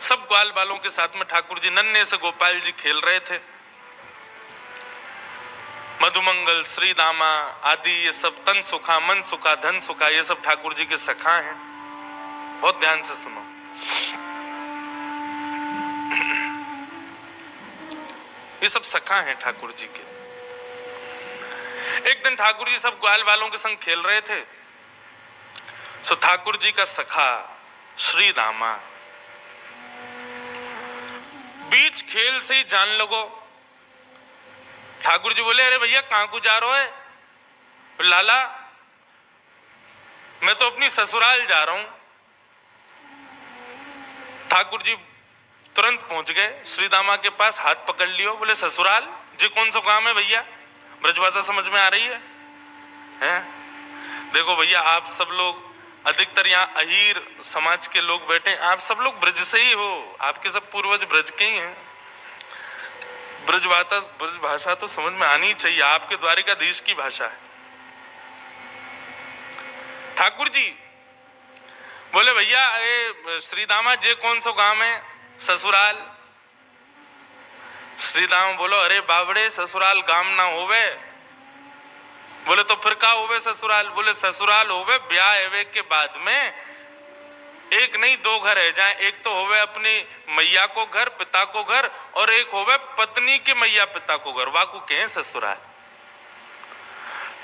सब ग्वाल बालों के साथ में ठाकुर जी नन्हे से गोपाल जी खेल रहे थे। मधुमंगल, श्री दामा आदि ये सब तन सुखा, मन सुखा, धन सुखा, ये सब ठाकुर जी के सखा हैं। बहुत ध्यान से सुनो। ये सब सखा हैं ठाकुर जी के। एक दिन ठाकुर जी सब ग्वाल बालों के संग खेल रहे थे। सो ठाकुर जी का सखा श्री दामा बीच खेल से ही जान लगो। ठाकुर जी बोले, अरे भैया कहां को जा रहे हो? लाला मैं तो अपनी ससुराल जा रहा हूं। ठाकुर जी तुरंत पहुंच गए श्री दामा के पास, हाथ पकड़ लियो। बोले, ससुराल जी कौन सा काम है भैया? ब्रजभाषा समझ में आ रही है? देखो भैया, आप सब लोग अधिकतर यहाँ अहीर समाज के लोग बैठे, आप सब लोग ब्रज से ही हो, आपके सब पूर्वज ब्रज के ही हैं। ब्रज भाषा तो समझ में आनी चाहिए, आपके द्वारिकाधीश की भाषा है। ठाकुर जी बोले, भैया श्री दामा जे कौन सा गांव है? ससुराल। श्री दामा बोलो, अरे बाबड़े ससुराल गांव ना होवे। बोले, तो फिर का होवे ससुराल? बोले, ससुराल होवे ब्याह एवे के बाद में एक नहीं दो घर रह जाए। एक तो होवे अपनी मैया को घर, पिता को घर, और एक होवे पत्नी के मैया पिता को घर, वाकू कहे ससुराल।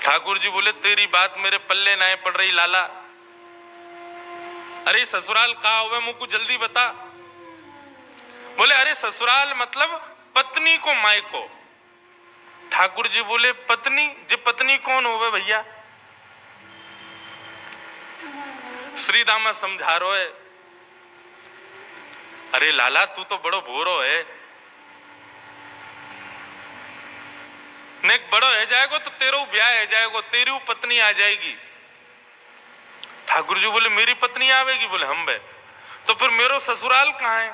ठाकुर जी बोले, तेरी बात मेरे पल्ले ना पड़ रही लाला। अरे ससुराल कहा होवे मुझको जल्दी बता। बोले, अरे ससुराल मतलब पत्नी को माई को। ठाकुर जी बोले, पत्नी जी पत्नी कौन होवे भैया? श्री दामा समझा रो है, अरे लाला तू तो बड़ो भोरो है, नेक बड़ो है जाएगो तो तेरो ब्याह है जाएगो, तेरी पत्नी आ जाएगी। ठाकुर जी बोले, मेरी पत्नी आवेगी? बोले, हम बे तो फिर मेरो ससुराल कहाँ है?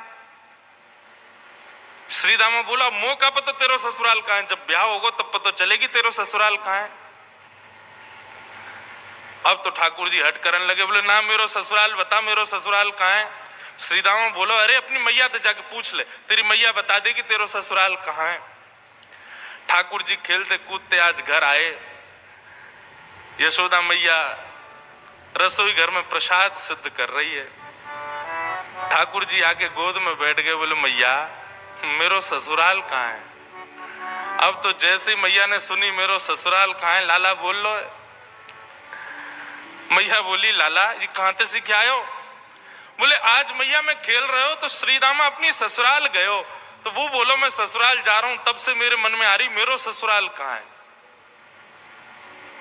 श्री दामा बोला, मो का पता तेरो ससुराल कहाँ है? जब ब्याह होगा तब पता चलेगी तेरो ससुराल कहाँ है। अब तो ठाकुर जी हट करने लगे, बोले, ना मेरो ससुराल बता, मेरो ससुराल कहाँ है? श्री दामा बोलो, अरे अपनी मैया से जाके पूछ ले, तेरी मैया बता देगी तेरो ससुराल कहाँ है। ठाकुर जी खेलते कूदते आज घर आए। यशोदा मैया रसोई घर में प्रसाद सिद्ध कर रही है। ठाकुर जी आके गोद में बैठ गए, बोले, मैया मेरो ससुराल कहाँ है? अब तो जैसे ही मैया ने सुनी मेरो ससुराल कहाँ है, लाला बोल लो। मैया बोली, लाला ये कहां से सीख आयो? बोले, आज मैया मैं खेल रहे हो तो श्री दामा अपनी ससुराल गए हो, तो वो बोलो मैं ससुराल जा रहा हूं, तब से मेरे मन में आ रही मेरो ससुराल कहाँ है।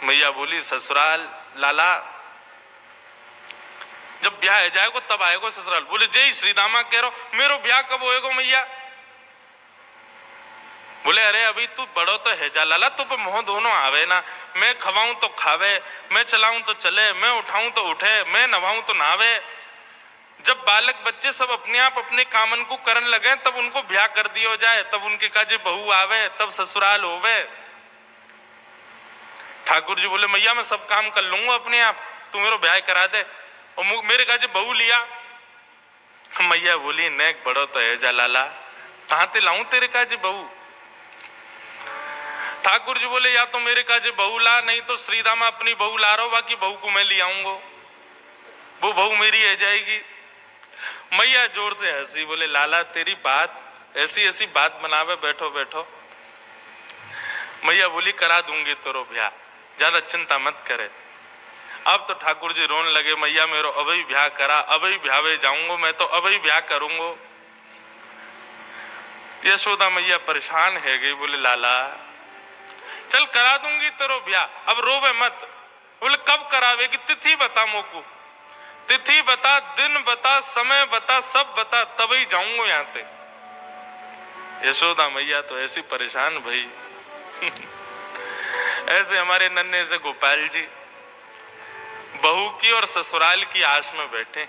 मैया बोली, ससुराल लाला जब ब्याह है जाएगो तब आएगो ससुराल। बोले, जय श्री दामा कह रहा हो, मेरो ब्याह कब होएगो मैया? बोले, अरे अभी तू बड़ो तो है जा लाला, तो पे मोह दोनों आवे ना, मैं खवाऊं तो खावे, मैं चलाऊं तो चले, मैं उठाऊं तो उठे, मैं नवाऊं तो नहावे। जब बालक बच्चे सब अपने आप अपने कामन को करने लगे तब उनको ब्याह कर दिया जाए, तब उनके काजे बहू आवे, तब ससुराल होवे। ठाकुर जी बोले, मैया मैं सब काम कर लूंगा अपने आप, तू मेरे ब्याह करा दे, और मेरे काजे बहू लिया। मैया बोली, नेक बड़ो तो है जा लाला, कहां ते लाऊं तेरे काजे बहू? ठाकुर जी बोले, या तो मेरे काजे बहू ला, नहीं तो श्री दामा अपनी बहू ला रहा हो, बाकी बहू को मैं ले आऊंगा, वो बहू मेरी है जाएगी। मैया जोर से हंसी, बोले, लाला तेरी बात ऐसी ऐसी बात बनावे, बैठो बैठो। मैया बोली, करा दूंगी तेरो ब्याह, ज्यादा चिंता मत करे। अब तो ठाकुर जी रोने लगे, मैया मेरो अभी ब्याह करा, अभी ब्याह जाऊंगा, मैं तो अभी ब्याह करूंगा। यशोदा मैया परेशान है गई, बोले, लाला चल करा दूंगी तेरो ब्याह, अब रोवे मत। बोले, कब करावेगी? तिथि बता मोको, तिथि बता, दिन बता, समय बता, सब बता, तभी जाऊंगा यहां से। यशोदा मैया तो ऐसी परेशान भाई। ऐसे हमारे नन्हे से गोपाल जी बहू की और ससुराल की आस में बैठे।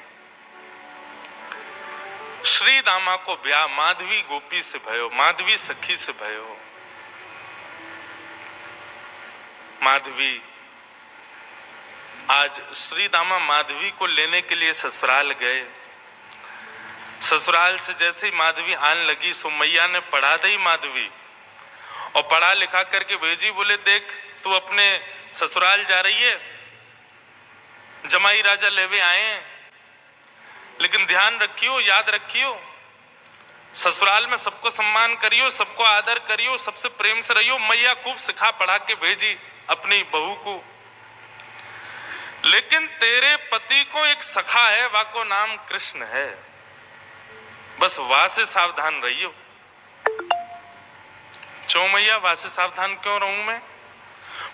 श्री दामा को ब्याह माधवी गोपी से भयो, माधवी सखी से भयो। माधवी आज श्री दामा माधवी को लेने के लिए ससुराल गए। ससुराल से जैसे ही माधवी आने लगी सो मैया ने पढ़ा दी माधवी और पढ़ा लिखा करके भेजी। बोले देख तू अपने ससुराल जा रही है, जमाई राजा लेवे आए हैं, लेकिन ध्यान रखियो, याद रखियो, ससुराल में सबको सम्मान करियो, सबको आदर करियो, सबसे प्रेम से रहियो। मैया खूब सिखा पढ़ा के भेजी अपनी बहू को। लेकिन तेरे पति को एक सखा है, वाको नाम कृष्ण है, बस वहां से सावधान रहियो। क्यों मैया वहां से सावधान क्यों रहूं मैं?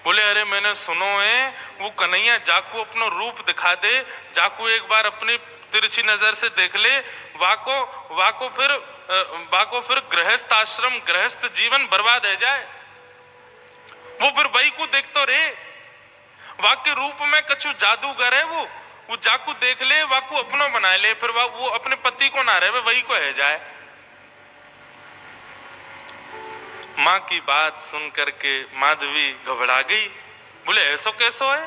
बोले अरे मैंने सुनो है वो कन्हैया जाकू अपना रूप दिखा दे, जाकू एक बार अपनी तिरछी नजर से देख ले, वाको फिर गृहस्थ आश्रम गृहस्थ जीवन बर्बाद है जाए। वो फिर वही को देखते रे, वाक्य रूप में कछु जादूगर है वो जाकू देख ले, वाकू अपनो बना ले, फिर वो अपने पति को ना रहे वही को है जाए। माँ की बात सुन करके माधवी घबरा गई। बोले ऐसा कैसो है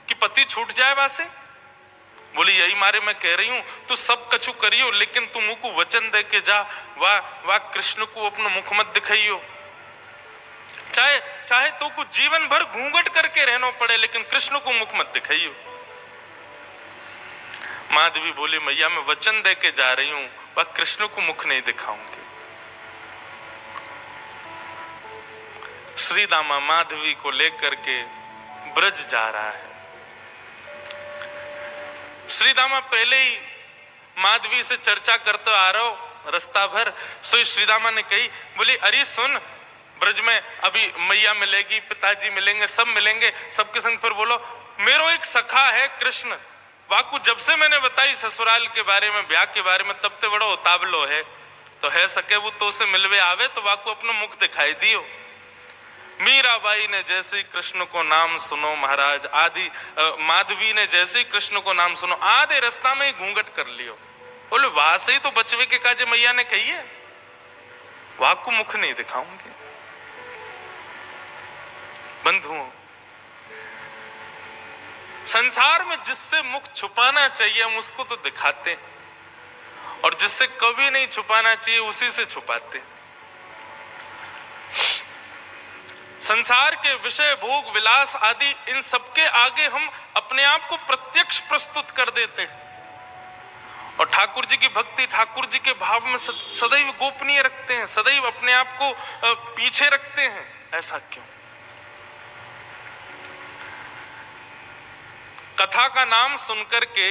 कि पति छूट जाए वासे? बोली यही मारे मैं कह रही हूं तू सब कछु करियो, लेकिन तू मुंह को वचन दे के जा, वाह कृष्ण को अपना मुख मत दिखाइयो। चाहे तो कुछ जीवन भर घूंघट करके रहना पड़े, लेकिन कृष्ण को मुख मत दिखाइयो। माधवी बोली मैया मैं वचन दे के जा रही हूं, वह कृष्ण को मुख नहीं दिखाऊंगी। श्री दामा माधवी को लेकर के ब्रज जा रहा है। श्री दामा पहले ही माधवी से चर्चा करते आ रहा हो रास्ता भर। सो श्री दामा ने कही, बोली अरे सुन, ब्रज में अभी मैया मिलेगी, पिताजी मिलेंगे, सब मिलेंगे, सबके संग फिर बोलो मेरो एक सखा है कृष्ण, वाकू जब से मैंने बताई ससुराल के बारे में, ब्याह के बारे में, तब ते बड़ो उतावलो है, तो है सके वो तो से मिलवे आवे तो वाकू अपना मुख दिखाई दियो। मीराबाई ने जैसे ही कृष्ण को नाम सुनो महाराज, आदि माधवी ने जैसे ही कृष्ण को नाम सुनो, आधे रास्ता में ही घूंघट कर लियो। बोले वहां से ही तो बचवे के काजे मैया ने कही है, वाकू मुख नहीं दिखाऊंगी। बंधुओं, संसार में जिससे मुख छुपाना चाहिए हम उसको तो दिखाते हैं, और जिससे कभी नहीं छुपाना चाहिए उसी से छुपाते हैं। संसार के विषय भोग विलास आदि इन सबके आगे हम अपने आप को प्रत्यक्ष प्रस्तुत कर देते हैं, और ठाकुर जी की भक्ति, ठाकुर जी के भाव में सदैव गोपनीय रखते हैं, सदैव अपने आप को पीछे रखते हैं। ऐसा क्यों? कथा का नाम सुनकर के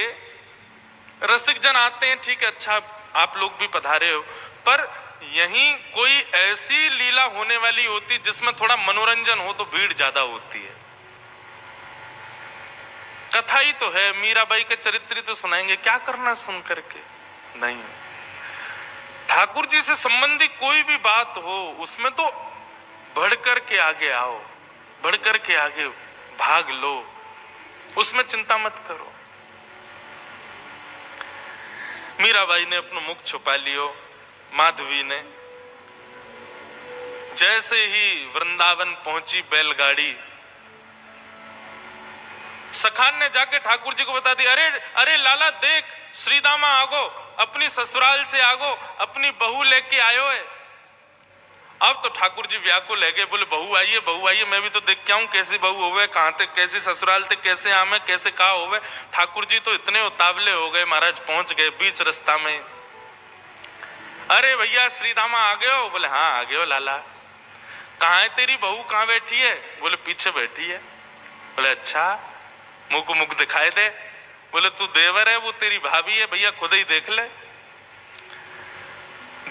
रसिक जन आते हैं, ठीक है, अच्छा आप लोग भी पधारे हो, पर यहीं कोई ऐसी लीला होने वाली होती जिसमें थोड़ा मनोरंजन हो तो भीड़ ज्यादा होती है। कथा ही तो है, मीराबाई के चरित्र तो सुनाएंगे, क्या करना सुन करके? नहीं, ठाकुर जी से संबंधी कोई भी बात हो उसमें तो बढ़कर के आगे आओ, बढ़कर के आगे भाग लो, उसमें चिंता मत करो। मीराबाई ने अपना मुख छुपा लियो। माधवी ने जैसे ही वृंदावन पहुंची बैलगाड़ी, सखान ने जाके ठाकुर जी को बता दिया, अरे लाला देख, श्रीदामा आगो, अपनी ससुराल से आगो, अपनी बहू लेके आयो है। अब तो ठाकुर जी व्याकुल है गए, बोले बहू आइए, मैं भी तो देख के आऊं कैसी बहू होवे, कहां तक कैसी ससुराल तक कैसे आमे, कैसे कहा होवे। ठाकुर जी तो इतने उतावले हो गए महाराज, पहुंच गए बीच रास्ता में। अरे भैया श्रीदामा आ गए हो? बोले हाँ आ गए हो लाला। कहाँ है तेरी बहू, कहाँ बैठी है? बोले पीछे बैठी है। बोले अच्छा, मुंह को मुख दिखाई दे। बोले तू देवर है, वो तेरी भाभी है, भैया खुद ही देख ले।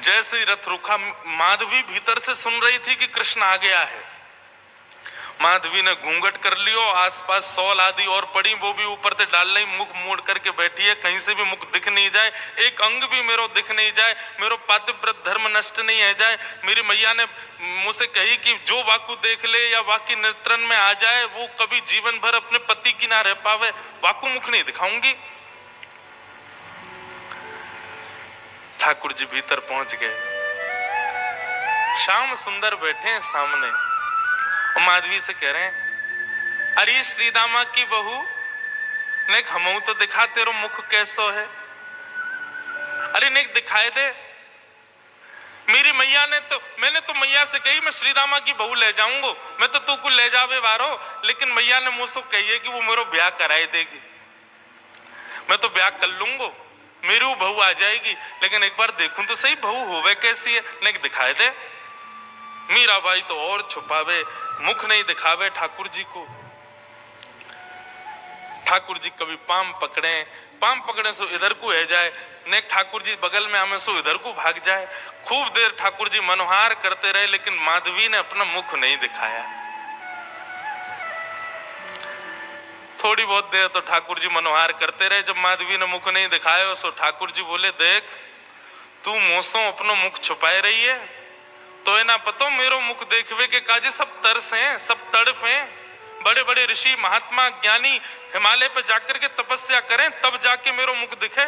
जैसे ही रथ रुका, माधवी भीतर से सुन रही थी कि कृष्ण आ गया है। माधवी ने घूंघट कर लियो, आसपास सौल आदि और पड़ी, वो भी ऊपर से डाल ली, मुख मोड़ करके बैठी है, कहीं से भी मुख दिख नहीं जाए, एक अंग भी मेरो दिख नहीं जाए, मेरो पातिव्रत धर्म नष्ट नहीं है जाए। मेरी मैया ने मुझसे कही कि जो वाकु देख ले या वाकी नेत्रन में आ जाए वो कभी जीवन भर अपने पति की ना रह पावे, वाकु मुख नहीं दिखाऊंगी। ठाकुर जी भीतर पहुंच गए, श्याम सुंदर बैठे हैं सामने, और माधवी से कह रहे हैं, अरे श्रीदामा की बहू ने हमऊ तो दिखा तेरो मुख कैसो है। अरे नेक दिखाए दे। मेरी मैया ने तो, मैंने तो मैया से कही मैं श्रीदामा की बहू ले जाऊंगा, मैं तो तू को ले जावे बारो, लेकिन मैया ने मुझसे कही है कि वो मेरा ब्याह कराए देगी, मैं तो ब्याह कर लूंगा, मेरी वो बहू आ जाएगी, लेकिन एक बार देखूं तो सही बहू होवे कैसी है, नहीं दिखाए दे। मीरा भाई तो और छुपावे, मुख नहीं दिखावे ठाकुर जी को। ठाकुर जी कभी पाम पकड़े सो इधर को है जाए, ने ठाकुर जी बगल में हमें सो इधर को भाग जाए। खूब देर ठाकुर जी मनोहार करते रहे, लेकिन माधवी ने अपना मुख नहीं दिखाया। थोड़ी बहुत देर तो ठाकुर जी मनोहार करते रहे, जब माधवी ने मुख नहीं दिखाया सो ठाकुर जी बोले, देख तू मोसों अपनो मुख छुपाए रही है, तो है ना पतो मेरो मुख देखवे के काजे सब तरस हैं, सब तड़फ हैं। बड़े बड़े ऋषि महात्मा ज्ञानी हिमालय पे जाकर के तपस्या करें तब जाके मेरो मुख दिखे,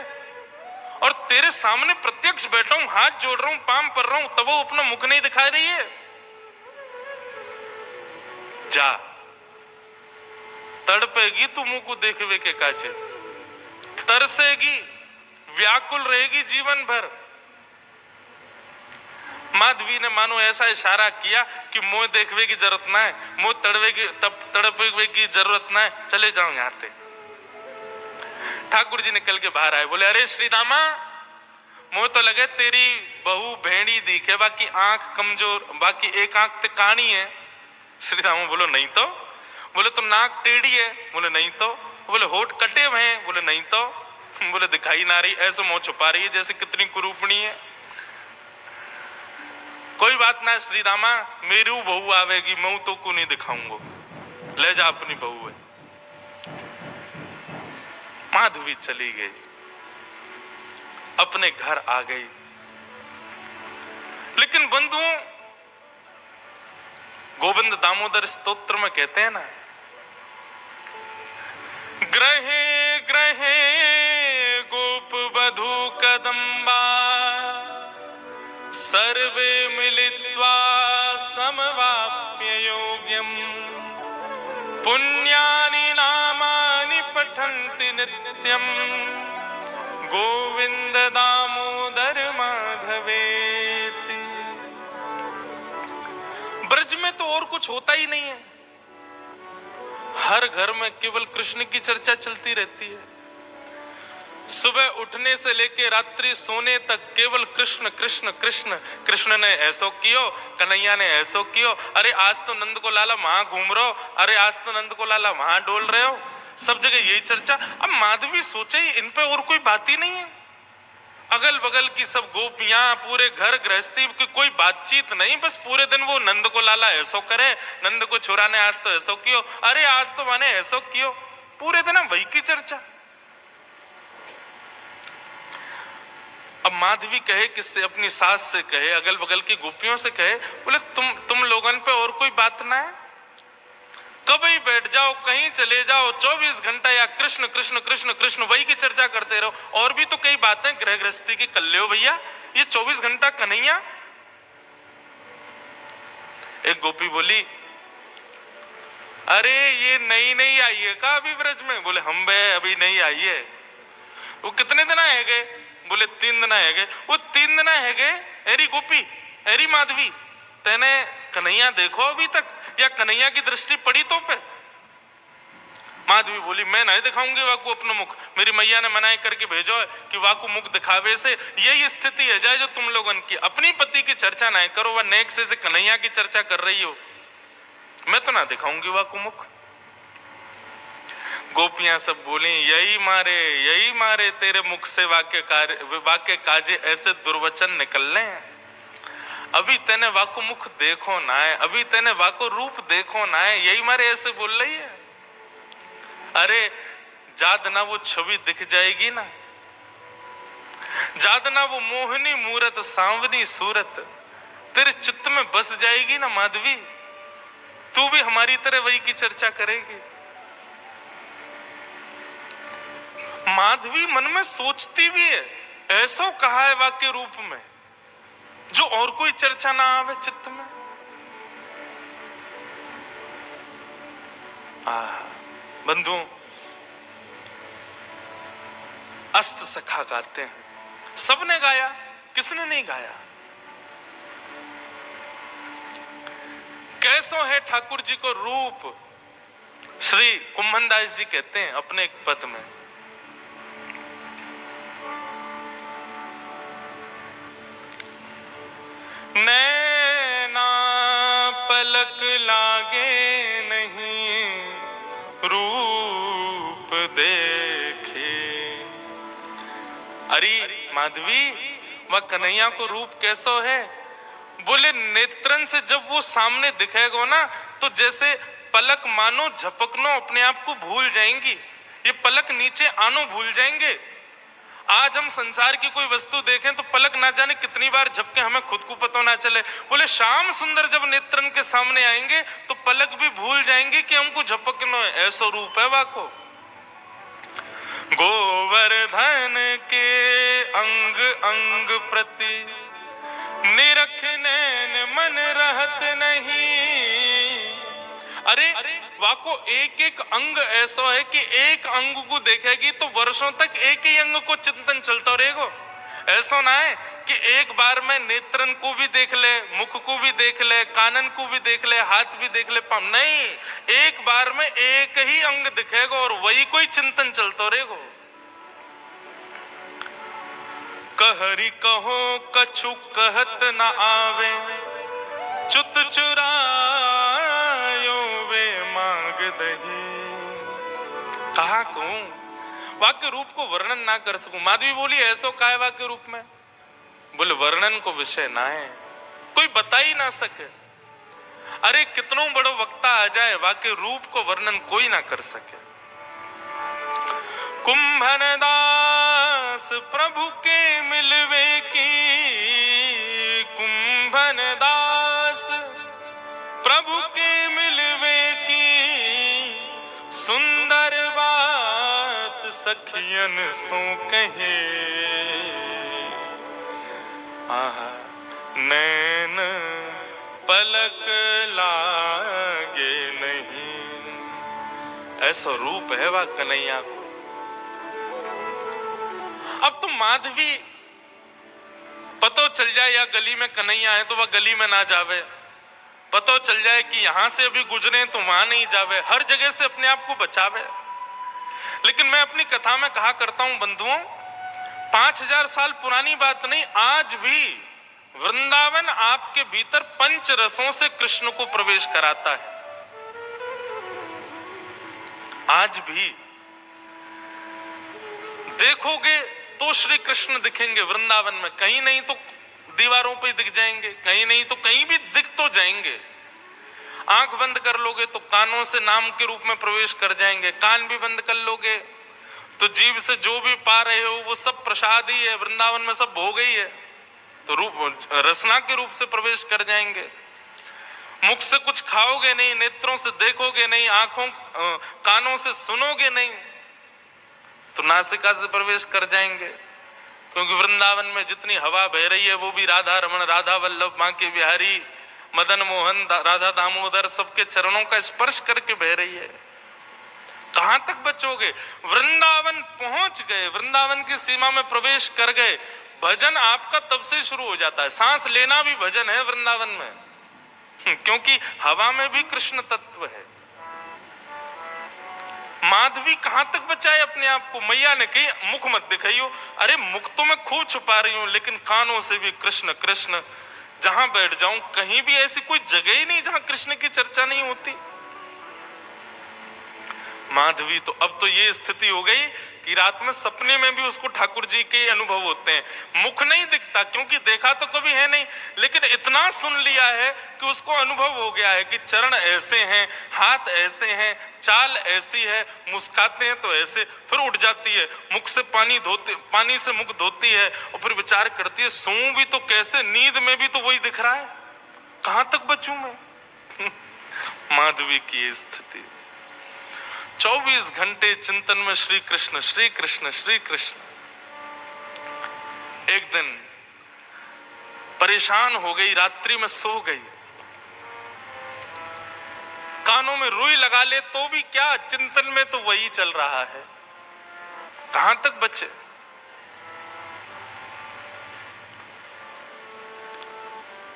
और तेरे सामने प्रत्यक्ष बैठा हूं, हाथ जोड़ रहा हूं, पाम पर रहा हूं, तब वो अपना मुख नहीं दिखा रही है। जा तड़पेगी तू मुंह को देखवे के काजे, तरसेगी, व्याकुल रहेगी जीवन भर। माधवी ने मानो ऐसा इशारा किया कि मोह देखवे की जरूरत ना है, मोह तड़पवे की जरूरत ना है, चले जाओ यहां से। ठाकुर जी निकल के बाहर आए, बोले अरे श्रीदामा, मोह तो लगे तेरी बहू भेड़ी दिखे, बाकी आंख कमजोर, बाकी एक आंख ते कानी है। श्रीदामा बोलो नहीं तो। बोले तो नाक टेढ़ी है, बोले नहीं तो। बोले होठ कटे हुए हैं, बोले नहीं तो। बोले दिखाई ना रही, ऐसे मुंह छुपा रही है जैसे कितनी कुरूपणी है। कोई बात ना श्रीदामा, मेरी बहू आवेगी, मैं तो को नहीं दिखाऊंगा, ले जा अपनी बहू है। माधवी चली गई, अपने घर आ गई। लेकिन बंधुओं, गोविंद दामोदर स्तोत्र में कहते हैं ना, ग्रहे ग्रहे गोप वधू कदम्बा, सर्वे मिलित्वा समवाप्य योग्यम, पुण्यानि नामानि पठन्ति नित्यम, गोविंद दामोदर माधवेति। ब्रज में तो और कुछ होता ही नहीं है, हर घर में केवल कृष्ण की चर्चा चलती रहती है। सुबह उठने से लेके रात्रि सोने तक केवल कृष्ण कृष्ण कृष्ण। कृष्ण ने ऐसो कियो, कन्हैया ने ऐसो कियो, अरे आज तो नंद को लाला वहां घूम रहे हो, अरे आज तो नंद को लाला वहां डोल रहे हो, सब जगह यही चर्चा। अब माधवी सोचे इन पे और कोई बात ही नहीं है, अगल बगल की सब गोपियां, पूरे घर गृहस्थी की कोई बातचीत नहीं, बस पूरे दिन वो नंद को लाला ऐसो करे, नंद को छोरा ने आज तो ऐसो कियो, अरे आज तो मैंने ऐसो कियो, पूरे दिन वही की चर्चा। अब माधवी कहे किससे, अपनी सास से कहे, अगल बगल की गोपियों से कहे, बोले तुम लोगन पे और कोई बात ना है, कभी बैठ जाओ, कहीं चले जाओ, 24 घंटा या कृष्ण कृष्ण कृष्ण कृष्ण वही की चर्चा करते रहो, और भी तो कई बातें गृह गृहस्थी की कर लो भैया, ये 24 घंटा कन्हैया। एक गोपी बोली, अरे ये नई आई है का अभी ब्रज में? बोले हम बे अभी नहीं आई है। वो कितने दिन आए गए? बोले 3 दिन है गए। वो 3 दिन है गए, एरी गोपी, एरी माधवी, तेने कन्हैया देखो अभी तक, या कन्हैया की दृष्टि पड़ी तो पे? माधवी बोली, मैं नहीं दिखाऊंगी वाकू अपना मुख, मेरी मैया ने मनाई करके भेजो है कि वाकू मुख दिखावे से यही स्थिति है जाए जो तुम लोगन की, अपनी पति की चर्चा नहीं करो, वह नेक से कन्हैया की चर्चा कर रही हो, मैं तो ना दिखाऊंगी वाकू मुख। गोपियां सब बोली, यही मारे तेरे मुख से वाक्य काजे ऐसे दुर्वचन निकलने हैं। अभी तेने वाको मुख देखो ना है, अभी तेने वाको रूप देखो ना है, यही मारे ऐसे बोल रही है। अरे जाद ना वो छवि दिख जाएगी ना, जाद ना वो मोहनी मूरत सांवनी सूरत तेरे चित्त में बस जाएगी ना माधवी, तू भी हमारी तरह वही की चर्चा करेगी। माधवी मन में सोचती भी है, ऐसा कहा है वाक्य रूप में जो और कोई चर्चा ना आवे चित्त में। बंधुओं, अष्ट सखा गाते हैं, सबने गाया, किसने नहीं गाया? कैसो है ठाकुर जी को रूप, श्री कुंभनदास जी कहते हैं अपने एक पद में, नैना पलक लागे नहीं रूप देखे। अरे माधवी, वह कन्हैया को रूप कैसो है? बोले नेत्रन से जब वो सामने दिखेगा ना, तो जैसे पलक मानो झपकनो अपने आप को भूल जाएंगी, ये पलक नीचे आनो भूल जाएंगे। आज हम संसार की कोई वस्तु देखें तो पलक ना जाने कितनी बार झपके, हमें खुद को पता ना चले। बोले श्याम सुंदर जब नेत्रन के सामने आएंगे तो पलक भी भूल जाएंगे कि हमको झपकनो है, ऐसा रूप है वाको। गोवर्धन के अंग अंग प्रति निरख नैन मन रहत नहीं। अरे वाको एक एक अंग ऐसा है कि एक अंग को देखेगी तो वर्षों तक एक ही अंग को चिंतन चलता रहेगा। ऐसा ना है कि एक बार में नेत्रन को भी देख ले, मुख को भी देख ले, कानन को भी देख ले, हाथ भी देख ले, पाँव नहीं, एक बार में एक ही अंग दिखेगा और वही कोई चिंतन चलता रहेगा। कहरी कहो कछु कहत न आवे, चुत चुरायो वे मांग दही। कहा कहूं, वाक्य रूप को वर्णन ना कर सकूं। माधवी बोली ऐसो काय वाक्य रूप में? बोले वर्णन को विषय ना है, कोई बता ही ना सके। अरे कितनों बड़ो वक्ता आ जाए, वाक्य रूप को वर्णन कोई ना कर सके। कुंभनदास प्रभु के मिलवे की, कुंभनदास प्रभु के मिलवे की, सुंदर बात सखियन सो कहे। आहा नैन पलक लागे नहीं, ऐसा रूप है वह कन्हैया को। अब तो माधवी पतो चल जाए या गली में कन्हैया है तो वह गली में ना जावे, पतो चल जाए कि यहां से अभी गुजरे तो वहां नहीं जावे, हर जगह से अपने आप को बचावे। लेकिन मैं अपनी कथा में कहा करता हूं बंधुओं, 5000 साल पुरानी बात नहीं, आज भी वृंदावन आपके भीतर पंच रसों से कृष्ण को प्रवेश कराता है। आज भी देखोगे तो श्री कृष्ण दिखेंगे वृंदावन में, कहीं नहीं तो दीवारों पे दिख जाएंगे, कहीं नहीं तो कहीं भी दिख तो जाएंगे। आंख बंद कर लोगे तो कानों से नाम के रूप में प्रवेश कर जाएंगे, कान भी बंद कर लोगे तो जीभ से जो भी पा रहे हो वो सब प्रसाद ही है, वृंदावन में सब भोग ही है, तो रूप रसना के रूप से प्रवेश कर जाएंगे। मुख से कुछ खाओगे नहीं, नेत्रों से देखोगे नहीं, आंखों कानों से सुनोगे नहीं, तो नासिका से प्रवेश कर जाएंगे। क्योंकि वृंदावन में जितनी हवा बह रही है वो भी राधा रमण, राधा वल्लभ, बांके बिहारी, मदन मोहन, राधा दामोदर सबके चरणों का स्पर्श करके बह रही है। कहां तक बचोगे? वृंदावन पहुंच गए, वृंदावन की सीमा में प्रवेश कर गए, भजन आपका तब से शुरू हो जाता है। सांस लेना भी भजन है वृंदावन में, क्योंकि हवा में भी कृष्ण तत्व है। माधवी कहां तक बचाए अपने आप को? मैया ने कही मुख मत दिखाइयो। अरे मुख तो मैं खूब छुपा रही हूं, लेकिन कानों से भी कृष्ण कृष्ण। जहां बैठ जाऊं कहीं भी ऐसी कोई जगह ही नहीं जहां कृष्ण की चर्चा नहीं होती। माधवी तो अब तो ये स्थिति हो गई कि रात में सपने में भी उसको ठाकुर जी के अनुभव होते हैं। मुख नहीं दिखता क्योंकि देखा तो कभी है नहीं, लेकिन इतना सुन लिया है कि उसको अनुभव हो गया है कि चरण ऐसे हैं, हाथ ऐसे हैं, चाल ऐसी है, मुस्काते हैं तो ऐसे। फिर उठ जाती है, मुख से पानी से मुख धोती है और फिर विचार करती है सोऊं भी तो कैसे, नींद में भी तो वही दिख रहा है, कहां तक बचूं मैं। माधवी की स्थिति 24 घंटे चिंतन में श्री कृष्ण श्री कृष्ण श्री कृष्ण। एक दिन परेशान हो गई, रात्रि में सो गई, कानों में रुई लगा ले तो भी क्या, चिंतन में तो वही चल रहा है, कहां तक बचे।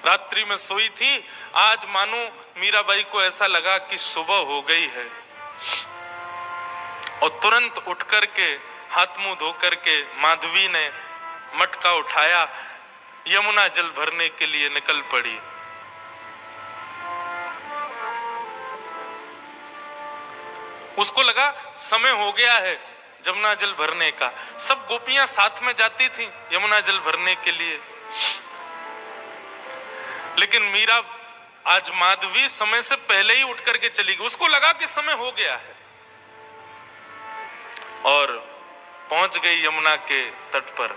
रात्रि में सोई थी, आज मानो मीराबाई को ऐसा लगा कि सुबह हो गई है, और तुरंत उठ करके हाथ मुंह धो करके माधवी ने मटका उठाया, यमुना जल भरने के लिए निकल पड़ी। उसको लगा समय हो गया है यमुना जल भरने का। सब गोपियां साथ में जाती थीं यमुना जल भरने के लिए, लेकिन मीरा आज माधवी समय से पहले ही उठ करके चली गई। उसको लगा कि समय हो गया है, और पहुंच गई यमुना के तट पर।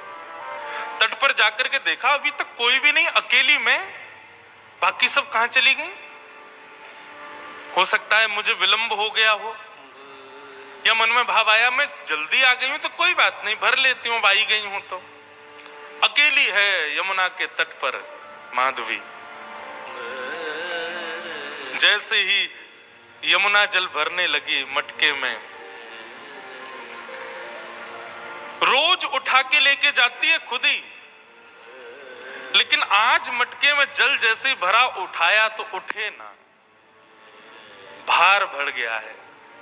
तट पर जाकर के देखा अभी तक कोई भी नहीं, अकेली मैं, बाकी सब कहां चली गई। हो सकता है मुझे विलंब हो गया हो, या मन में भाव आया मैं जल्दी आ गई हूं तो कोई बात नहीं, भर लेती हूं, आई गई हूं तो। अकेली है यमुना के तट पर माधवी। जैसे ही यमुना जल भरने लगी मटके में, रोज उठा के लेके जाती है खुद ही, लेकिन आज मटके में जल जैसे ही भरा, उठाया तो उठे ना, भार बढ़ गया है,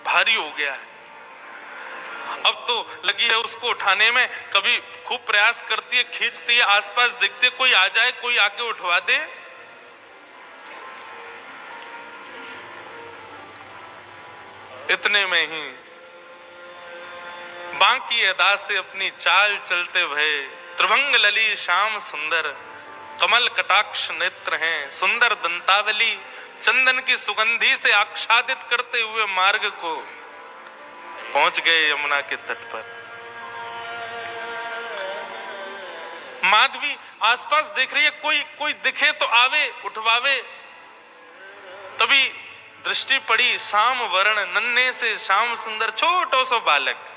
भारी हो गया है। अब तो लगी है उसको उठाने में, कभी खूब प्रयास करती है, खींचती है, आसपास देखते कोई आ जाए, कोई आके उठवा दे। इतने में ही बांकी अदा से अपनी चाल चलते भये, त्रिभंग लली श्याम सुंदर, कमल कटाक्ष नेत्र हैं, सुंदर दंतावली, चंदन की सुगंधी से आच्छादित करते हुए मार्ग को पहुंच गए यमुना के तट पर। माधवी आसपास देख रही है, कोई दिखे तो आवे, उठवावे। तभी दृष्टि पड़ी श्याम वर्ण, नन्हे से श्याम सुंदर छोटो सो बालक।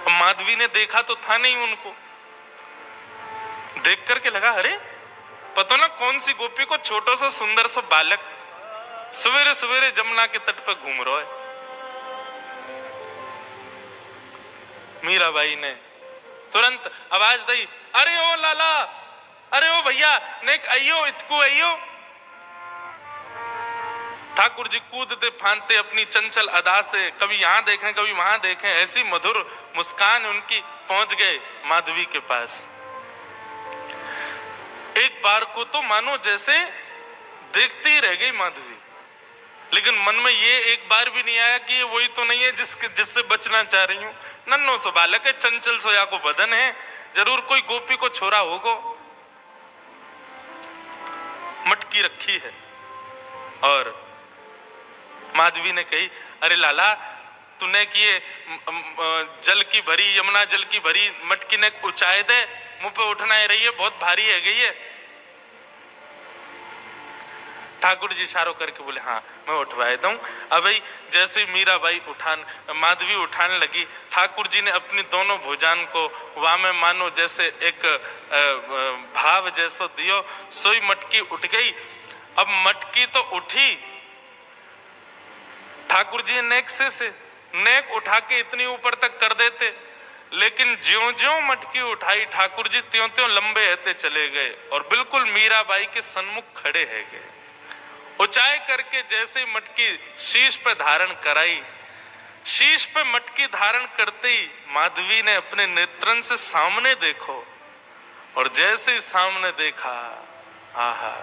माधवी ने देखा तो था नहीं उनको, देख करके लगा अरे पता ना कौन सी गोपी को छोटो सा सुंदर सा बालक सवेरे सवेरे जमुना के तट पर घूम रहा है। मीराबाई ने तुरंत आवाज दी, अरे ओ लाला, अरे ओ भैया, नेक आइयो, इतको आइयो। ठाकुर जी कूदते फांदते अपनी चंचल अदा से, कभी यहां देखें कभी वहां देखें, ऐसी मधुर मुस्कान उनकी, पहुंच गए माधवी के पास। एक बार को तो मानो जैसे देखती रह गई माधवी, लेकिन मन में ये एक बार भी नहीं आया कि ये वही तो नहीं है जिससे बचना चाह रही हूं। नन्नो सो बालक है, चंचल सोया को बदन है, जरूर कोई गोपी को छोरा होगो। मटकी रखी है और माधवी ने कही, अरे लाला तूने किए जल की भरी, यमुना जल की भरी मटकी ने ऊंचाई दे, मुंह पे उठना ही रही है, बहुत भारी है गई है। ठाकुर जी इशारों करके बोले हाँ मैं उठवा दूं। अब भाई जैसे मीराबाई माधवी उठाने लगी, ठाकुर जी ने अपनी दोनों भुजान को वहां में मानो जैसे एक भाव जैसा दियो, सोई मटकी उठ गई। अब मटकी तो उठी, ठाकुर जी नेक से नेक उठा के इतनी ऊपर तक कर देते, लेकिन ज्यों ज्यों मटकी उठाई ठाकुर जी त्यों त्यों लंबे रहते चले गए और बिल्कुल मीराबाई के सन्मुख खड़े है गए। ऊंचाई करके जैसे मटकी शीश पे धारण कराई, शीश पे मटकी धारण करते ही माधवी ने अपने नेत्रन से सामने देखो, और जैसे ही सामने देखा, आहा,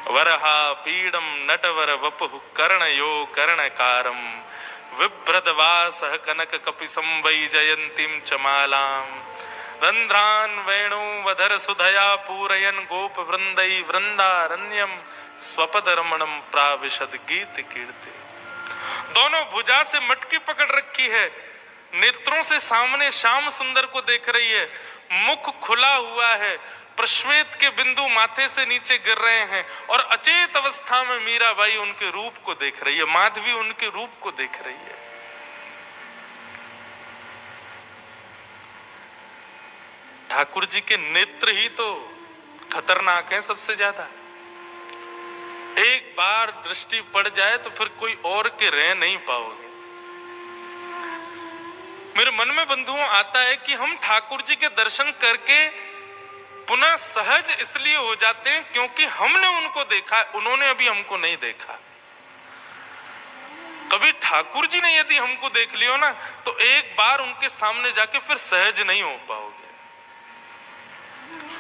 वरहा पीडम नटवर वपुः कर्णयो कर्णकारम, विभ्रदवास कनक कपिसं वैजयंतीं च मालां, रंध्रान वेणु वधर सुधया पूरयन गोप वृंदै वृंदारण्यम स्वपद रमणम प्राविशद गीत कीर्ति। दोनों भुजा से मटकी पकड़ रखी है, नेत्रों से सामने श्याम सुंदर को देख रही है, मुख खुला हुआ है, प्रश्वेत के बिंदु माथे से नीचे गिर रहे हैं, और अचेत अवस्था में मीराबाई उनके रूप को देख रही है, माधवी उनके रूप को देख रही है। ठाकुर जी के नेत्र ही तो खतरनाक हैं सबसे ज्यादा। एक बार दृष्टि पड़ जाए तो फिर कोई और के रह नहीं पाओगे। मेरे मन में बंधुओं आता है कि हम ठाकुर जी के दर्शन करके पुनः सहज इसलिए हो जाते हैं क्योंकि हमने उनको देखा, उन्होंने अभी हमको नहीं देखा। कभी ठाकुर जी ने यदि हमको देख लियो ना, तो एक बार उनके सामने जाके फिर सहज नहीं हो पाओगे,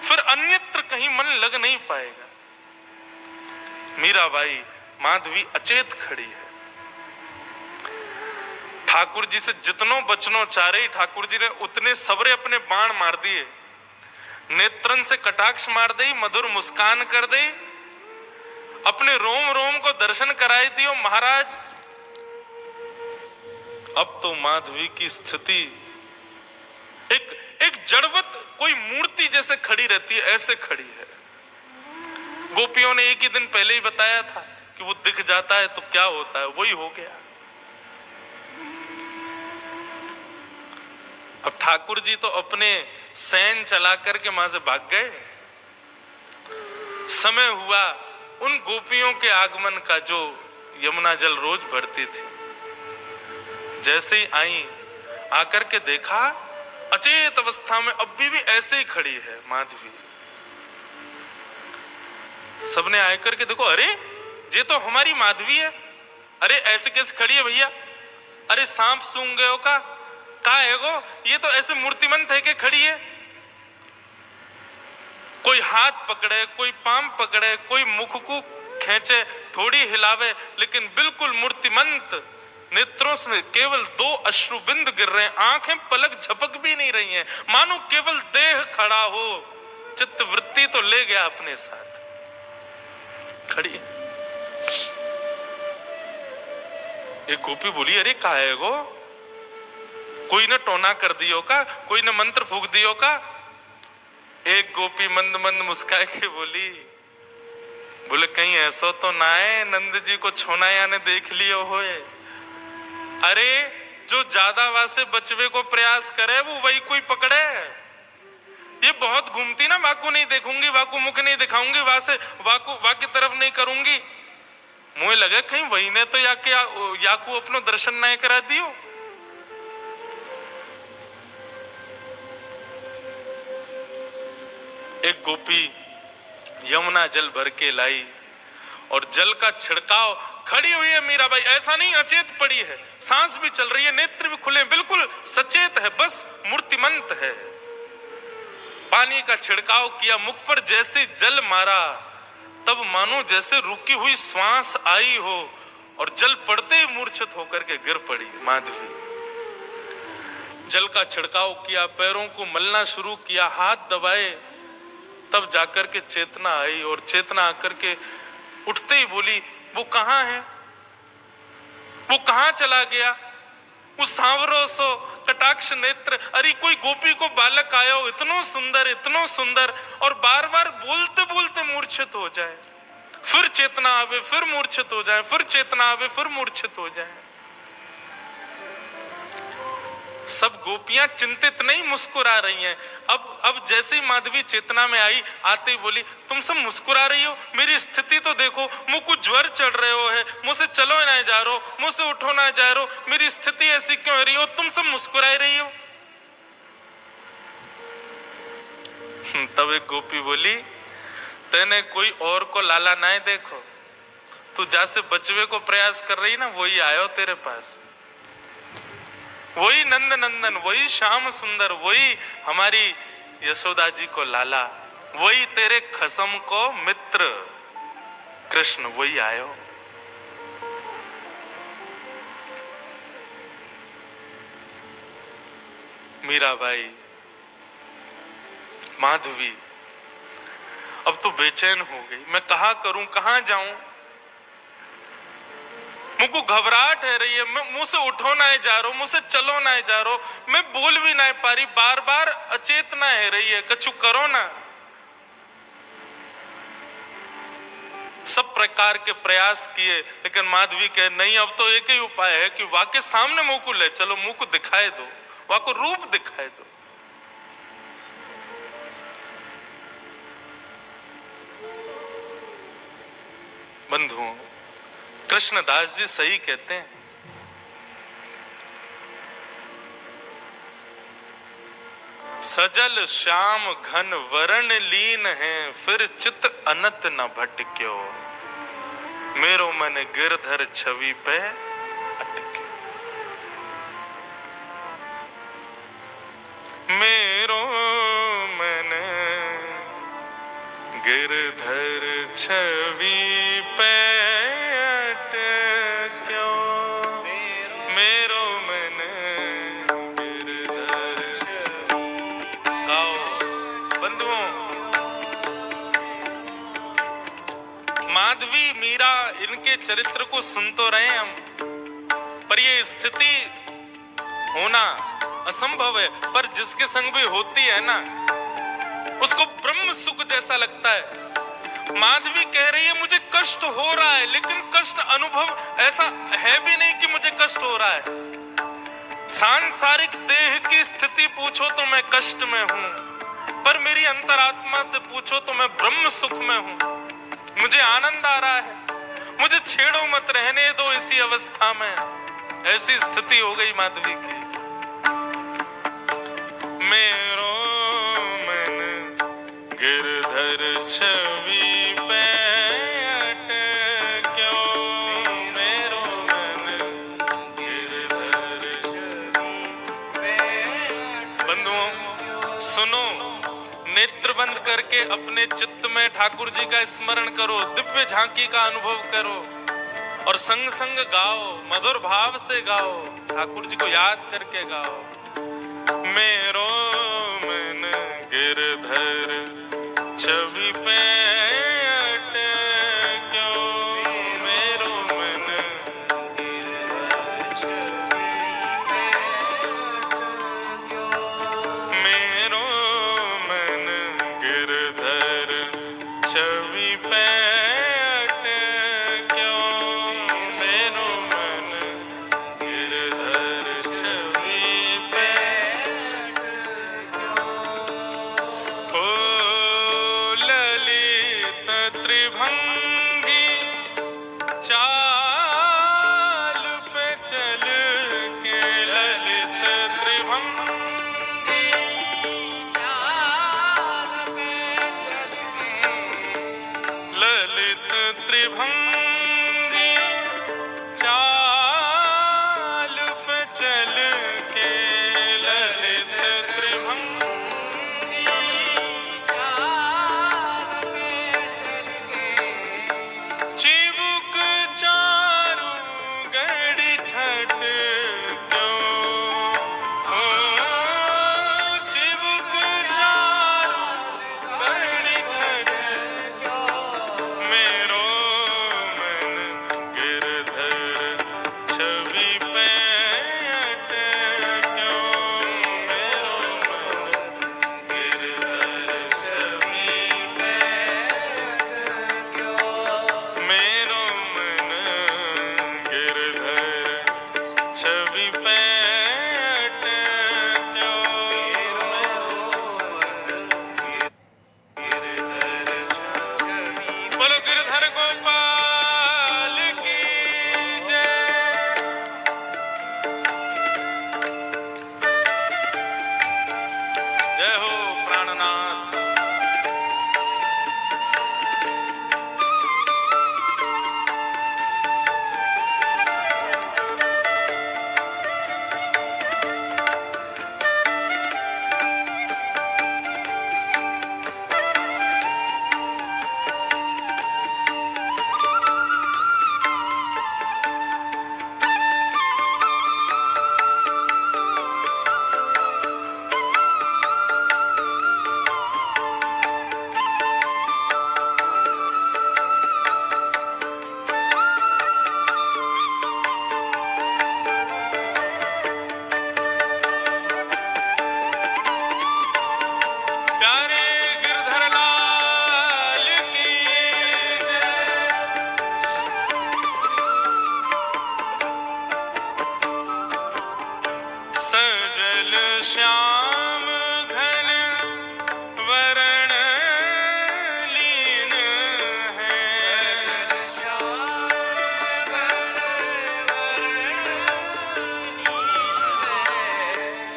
फिर अन्यत्र कहीं मन लग नहीं पाएगा। मीराबाई माधवी अचेत खड़ी है, ठाकुर जी से जितनों बचनों चारे ठाकुर जी ने उतने सबरे अपने बाण मार दिए, नेत्रन से कटाक्ष मार दी, मधुर मुस्कान कर दी, अपने रोम रोम को दर्शन कराई दियो। महाराज अब तो माधवी की स्थिति एक जड़वत कोई मूर्ति जैसे खड़ी रहती है, ऐसे खड़ी है। गोपियों ने एक ही दिन पहले ही बताया था कि वो दिख जाता है तो क्या होता है, वही हो गया। अब ठाकुर जी तो अपने सैन चला करके वहां से भाग गए। समय हुआ उन गोपियों के आगमन का जो यमुना जल रोज भरती थी। जैसे ही आई, आकर के देखा अचेत अवस्था में अब भी ऐसे ही खड़ी है माधवी। सबने आकर के देखो, अरे ये तो हमारी माधवी है, अरे ऐसे कैसे खड़ी है भैया, अरे सांप सूंघ गए हो का है गो, ये तो ऐसे मूर्तिमंत है कि खड़ी है। कोई हाथ पकड़े, कोई पाम पकड़े, कोई मुख को खींचे, थोड़ी हिलावे, लेकिन बिल्कुल मूर्तिमंत। नेत्रों से केवल 2 अश्रु बिंद गिर रहे हैं, आंखें पलक झपक भी नहीं रही हैं, मानो केवल देह खड़ा हो। चित्त वृत्ति तो ले गया अपने साथ, खड़ी। एक गोपी बोली, अरे का है गो, कोई ने टोना कर दियो का, कोई ने मंत्र फूक दियो का। एक गोपी मंद मंद मुस्काए के बोले कहीं ऐसा तो ना है नंद जी को छोनाया ने देख लियो होए। अरे जो ज्यादा वासे बचवे को प्रयास करे वो वही कोई पकड़े। ये बहुत घूमती ना, वाकू नहीं देखूंगी, वाकू मुख नहीं दिखाऊंगी, वासे वाकू की तरफ नहीं करूंगी। मुझे लगे कहीं वही ने तो याकू अपनो दर्शन नहीं करा दियो। एक गोपी यमुना जल भर के लाई और जल का छिड़काव, खड़ी हुई है मीराबाई, ऐसा नहीं अचेत पड़ी है, सांस भी चल रही है, नेत्र भी खुले, बिल्कुल सचेत है, बस मूर्तिमंत है। पानी का छिड़काव किया, मुख पर जैसे जल मारा, तब मानो जैसे रुकी हुई श्वास आई हो और जल पड़ते ही मूर्छित होकर के गिर पड़ी माधवी। जल का छिड़काव किया, पैरों को मलना शुरू किया, हाथ दबाए, तब जाकर के चेतना आई और चेतना आकर के उठते ही बोली, वो कहां है, वो कहां चला गया, उस सांवरो सो कटाक्ष नेत्र। अरे कोई गोपी को बालक आया हो इतनो सुंदर और बार बार बोलते बोलते मूर्छित हो जाए, फिर चेतना आवे फिर मूर्छित हो जाए, फिर चेतना आवे फिर मूर्छित हो जाए। सब गोपियां चिंतित नहीं मुस्कुरा रही हैं। अब जैसे ही माधवी चेतना में आई, आते ही बोली, तुम सब मुस्कुरा रही हो, मेरी स्थिति तो देखो, मुझ को ज्वर चढ़ रहे हो है, मुझसे चलो ना जा रहे हो, मुझसे उठो ना जा रहे हो, मेरी स्थिति ऐसी क्यों हो रही हो, तुम सब मुस्कुरा रही हो। तब एक गोपी बोली, तेने कोई और को लाला ना देखो, तू जैसे बचवे को प्रयास कर रही ना, वही आयो तेरे पास, वही नंद नंदन, वही श्याम सुंदर, वही हमारी यशोदा जी को लाला, वही तेरे खसम को मित्र कृष्ण, वही आयो। मीराबाई, माधवी अब तो बेचैन हो गई, मैं कहा करूं, कहां जाऊं, मुझको घबराहट है रही है, मैं मुंह से उठो ना जा रहा, मुझसे चलो ना जा रहा, मैं बोल भी ना पा रही, बार बार अचेतना है रही है, कछु करो ना। सब प्रकार के प्रयास किए, लेकिन माधवी कहे नहीं, अब तो एक ही उपाय है कि वाके सामने मुंह को ले चलो, मुंह को दिखाए दो, वाको रूप दिखाए दो। बंधुओं, कृष्णदास जी सही कहते हैं, सजल श्याम घन वरण लीन है, फिर चित अनत न भटक्यो, मेरो मन गिरधर छवि पे अटक्यो। मेरो मन गिरधर छवि पे अटक्यो, मेरो मन गिरधर छवि। गाओ बंधुओं, माधवी मीरा इनके चरित्र को सुन तो रहे हम, पर ये स्थिति होना असंभव है। पर जिसके संग भी होती है ना, उसको ब्रह्म सुख जैसा लगता है। माधवी कह रही है मुझे कष्ट हो रहा है, लेकिन कष्ट अनुभव ऐसा है भी नहीं कि मुझे कष्ट हो रहा है। सांसारिक देह की स्थिति पूछो तो मैं कष्ट में हूं, पर मेरी अंतरात्मा से पूछो तो मैं ब्रह्म सुख में हूं। मुझे आनंद आ रहा है, मुझे छेड़ो मत, रहने दो इसी अवस्था में। ऐसी स्थिति हो गई माधवी की। मेरो मन गिरधर छवि पे अटक्यो, मेरो मन गिरधर छवि पे। बंधुओं सुनो, नेत्र बंद करके अपने चित्त में ठाकुर जी का स्मरण करो, दिव्य झांकी का अनुभव करो और संग संग गाओ, मधुर भाव से गाओ, ठाकुर जी को याद करके गाओ। मेरो मन गिरधर छवि पे अटक्यो, मेरो मन गिरधर छवि पे अटक्यो, मेरो मन गिरधर छवि पे अटक्यो, मेरो मन गिरधर छवि पे। ओ ललित त्रिभंगी चाल पे चल के, ललित त्रिभंगी चाल पे चल के, ललित त्रिभंगी चाल पे चल के, ललित त्रिभंगी चाल पे चल के, चिबुक चारू गड़ी ठटक्यो, ओ चिबुक चारू गड़ी ठटक्यो, मेरो मन गिरधर छवि पे अटक्यो, मेरो मन गिरधर छवि पे अटक्यो, मेरो मन गिरधर छवि पे अटक्यो, बोलो गिरधर गोपाल की जय। जय हो प्राणनाथ। प्यारे गिरधर लाल की जय। सजल श्याम घन वरण लीन है,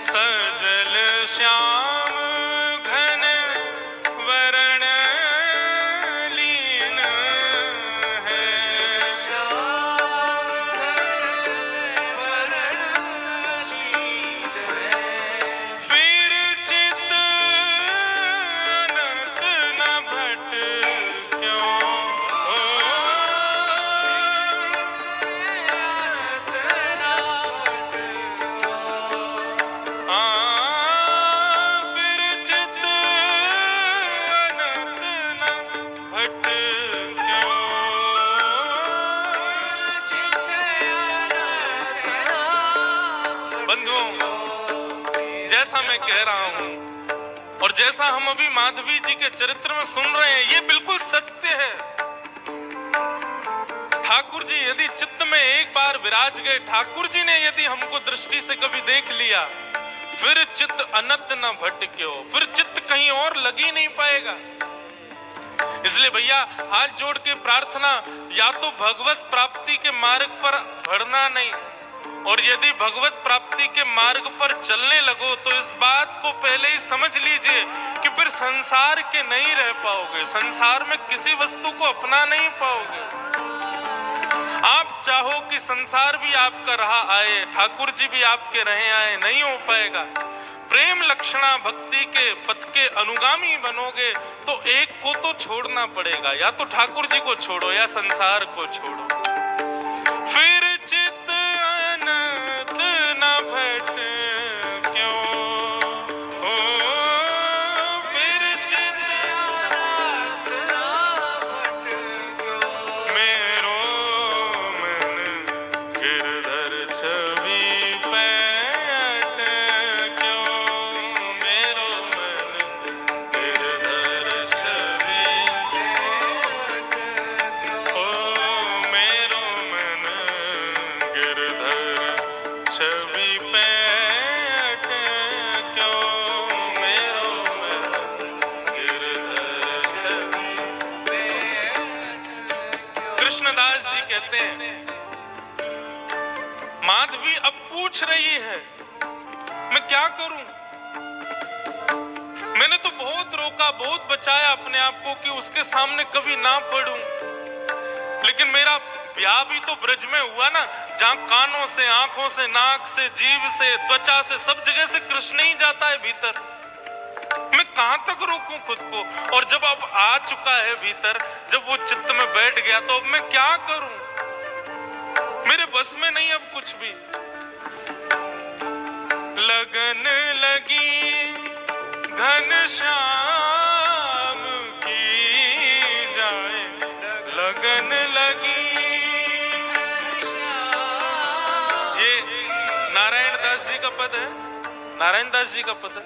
सजल श्याम कह रहा हूं, और जैसा हम अभी माधवी जी के चरित्र में सुन रहे हैं, ये बिल्कुल सत्य है। ठाकुर जी यदि चित्त में एक बार विराज गए, ठाकुर जी ने यदि हमको दृष्टि से कभी देख लिया, फिर चित्त अनत न भटक्यो, फिर चित्त कहीं और लग ही नहीं पाएगा। इसलिए भैया हाथ जोड़ के प्रार्थना, या तो भगवत प्राप्ति के मार्ग पर बढ़ना नहीं, और यदि भगवत प्राप्ति के मार्ग पर चलने लगो तो इस बात को पहले ही समझ लीजिए कि फिर संसार के नहीं रह पाओगे, संसार में किसी वस्तु को अपना नहीं पाओगे। आप चाहो कि संसार भी आपका रहा आए, ठाकुर जी भी आपके रहे आए, नहीं हो पाएगा। प्रेम लक्षणा भक्ति के पथ के अनुगामी बनोगे तो एक को तो छोड़ना पड़ेगा, या तो ठाकुर जी को छोड़ो या संसार को छोड़ो। फिर चित्त अनंत न भटक्यो, ओ फिर चित्त अनंत न भटक्यो, मेरो मन गिरधर छवि कृष्णदास जी कहते हैं, माधवी अब पूछ रही है मैं क्या करूं। मैंने तो बहुत रोका, बहुत बचाया अपने आप को कि उसके सामने कभी ना पड़ूं, लेकिन मेरा ब्याह भी तो ब्रज में हुआ ना, जहां कानों से, आंखों से, नाक से, जीभ से, त्वचा से, सब जगह से कृष्ण ही जाता है भीतर। मैं कहां तक रोकूं खुद को? और जब अब आ चुका है भीतर, जब वो चित्त में बैठ गया, तो अब मैं क्या करूं? मेरे बस में नहीं अब कुछ भी। लगन लगी घनश्याम की जाए, लगन लगी। ये नारायण दास जी का पद है, नारायण दास जी का पद है,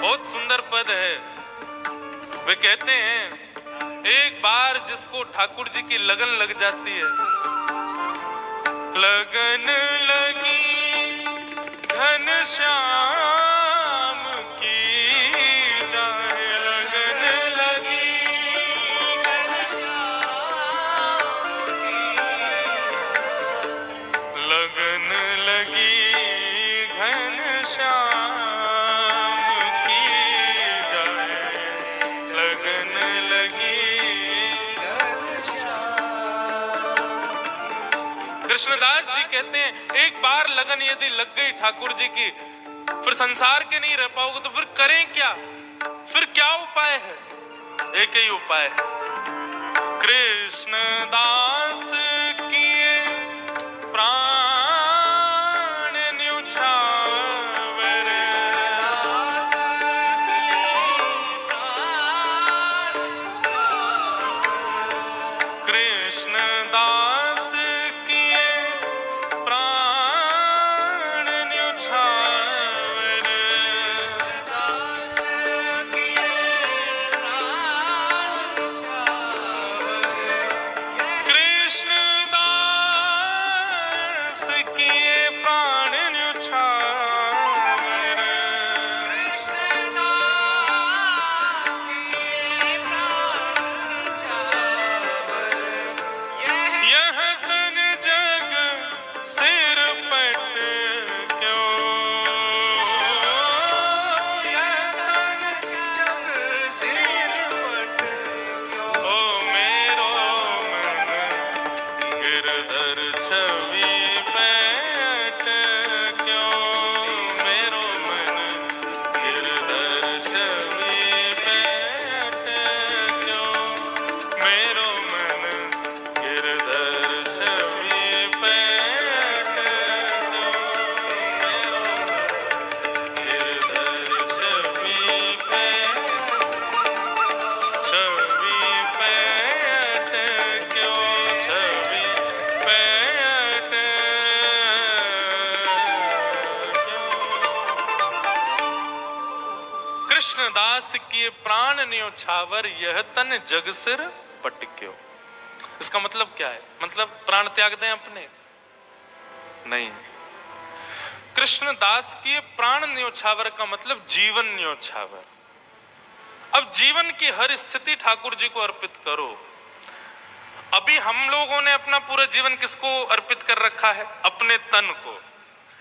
बहुत सुंदर पद है। वे कहते हैं, एक बार जिसको ठाकुर जी की लगन लग जाती है, लगन लगी घनश्याम की जाए, लगन लगी घनश्याम की, लगन लगी घनश्याम कृष्णदास जी कहते हैं, एक बार लगन यदि लग गई ठाकुर जी की, फिर संसार के नहीं रह पाओगे, तो फिर करें क्या? फिर क्या उपाय है? एक ही उपाय है, कृष्णदास किए प्राण न्योछावर, कृष्णदास छवि पे दास किए प्राण न्योछावर, यह तन जग सिर पटक्यो। इसका मतलब क्या है? मतलब प्राण त्याग दें अपने? नहीं। कृष्ण दास किए प्राण न्योछावर का मतलब जीवन न्योछावर। अब जीवन की हर स्थिति ठाकुर जी को अर्पित करो। अभी हम लोगों ने अपना पूरा जीवन किसको अर्पित कर रखा है? अपने तन को।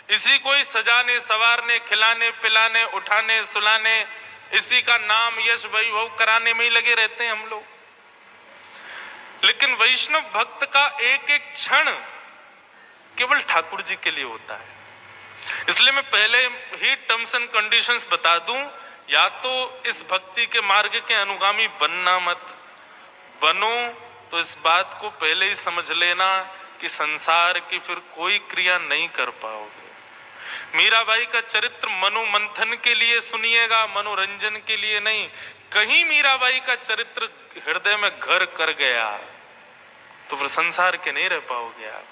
इसी को ही सजाने संवारने खिलाने पिलाने उठाने सुलाने, इसी का नाम यश वैभव कराने में ही लगे रहते हैं हम लोग। लेकिन वैष्णव भक्त का एक एक क्षण केवल ठाकुर जी के लिए होता है। इसलिए मैं पहले ही टर्म्स एंड कंडीशंस बता दूं, या तो इस भक्ति के मार्ग के अनुगामी बनना मत, बनो तो इस बात को पहले ही समझ लेना कि संसार की फिर कोई क्रिया नहीं कर पाओगे। मीराबाई का चरित्र मनोमंथन के लिए सुनिएगा, मनोरंजन के लिए नहीं। कहीं मीराबाई का चरित्र हृदय में घर कर गया तो फिर संसार के नहीं रह पाओगे आप।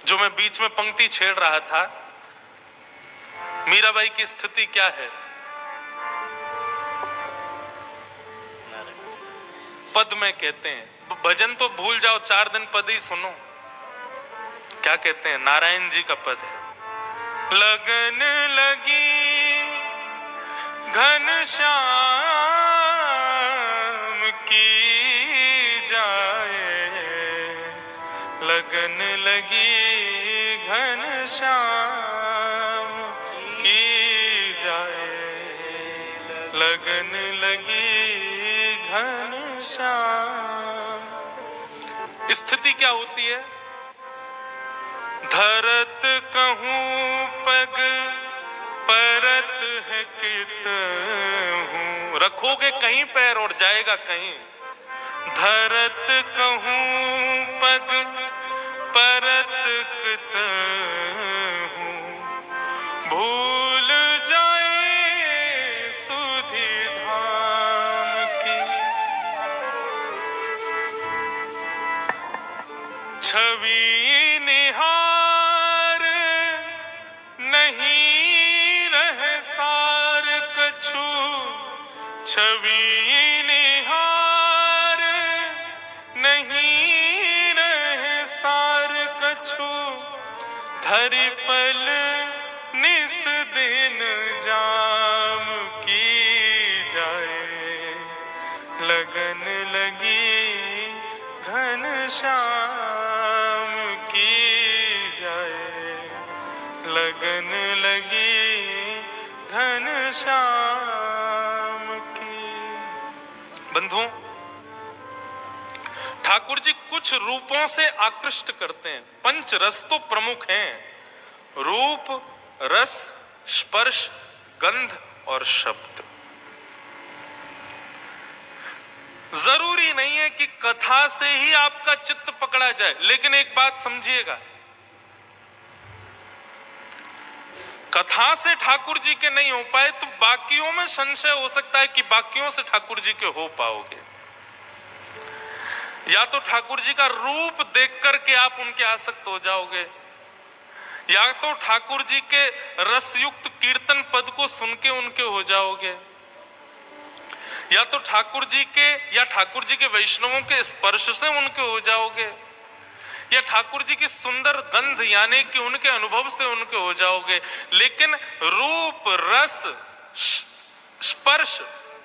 जो मैं बीच में पंक्ति छेड़ रहा था, मीराबाई की स्थिति क्या है? पद में कहते हैं, भजन तो भूल जाओ, 4 दिन पद ही सुनो। क्या कहते हैं? नारायण जी का पद है, लगन लगी घनश्याम की जाए, लगन लगी घनश्याम की जाए, लगन लगी घनश्याम। स्थिति क्या होती है? धरत कहूं पग परत है कितहूं, रखोगे कहीं पैर और जाएगा कहीं। धरत कहूं पग परत कितहूं, भूल जाए सुधि धाम की, छवि निहार नहीं रह सार कछु, छवि निहार नहीं रह सार कछु, धरि पल निस दिन जाम की जाए, लगन लगी घनश्याम की जाए, लगन लगी घनश्याम की। बंधुओं, ठाकुर जी कुछ रूपों से आकृष्ट करते हैं। पंच रस तो प्रमुख हैं, रूप रस स्पर्श गंध और शब्द। जरूरी नहीं है कि कथा से ही आपका चित्त पकड़ा जाए, लेकिन एक बात समझिएगा, कथा से ठाकुर जी के नहीं हो पाए तो बाकियों में संशय हो सकता है कि बाकियों से ठाकुर जी के हो पाओगे। या तो ठाकुर जी का रूप देख करके आप उनके आसक्त हो जाओगे, या तो ठाकुर जी के रसयुक्त कीर्तन पद को सुन के उनके हो जाओगे, या तो ठाकुर जी के या ठाकुर जी के वैष्णवों के स्पर्श से उनके हो जाओगे, या ठाकुर जी की सुंदर गंध यानी कि उनके अनुभव से उनके हो जाओगे। लेकिन रूप रस स्पर्श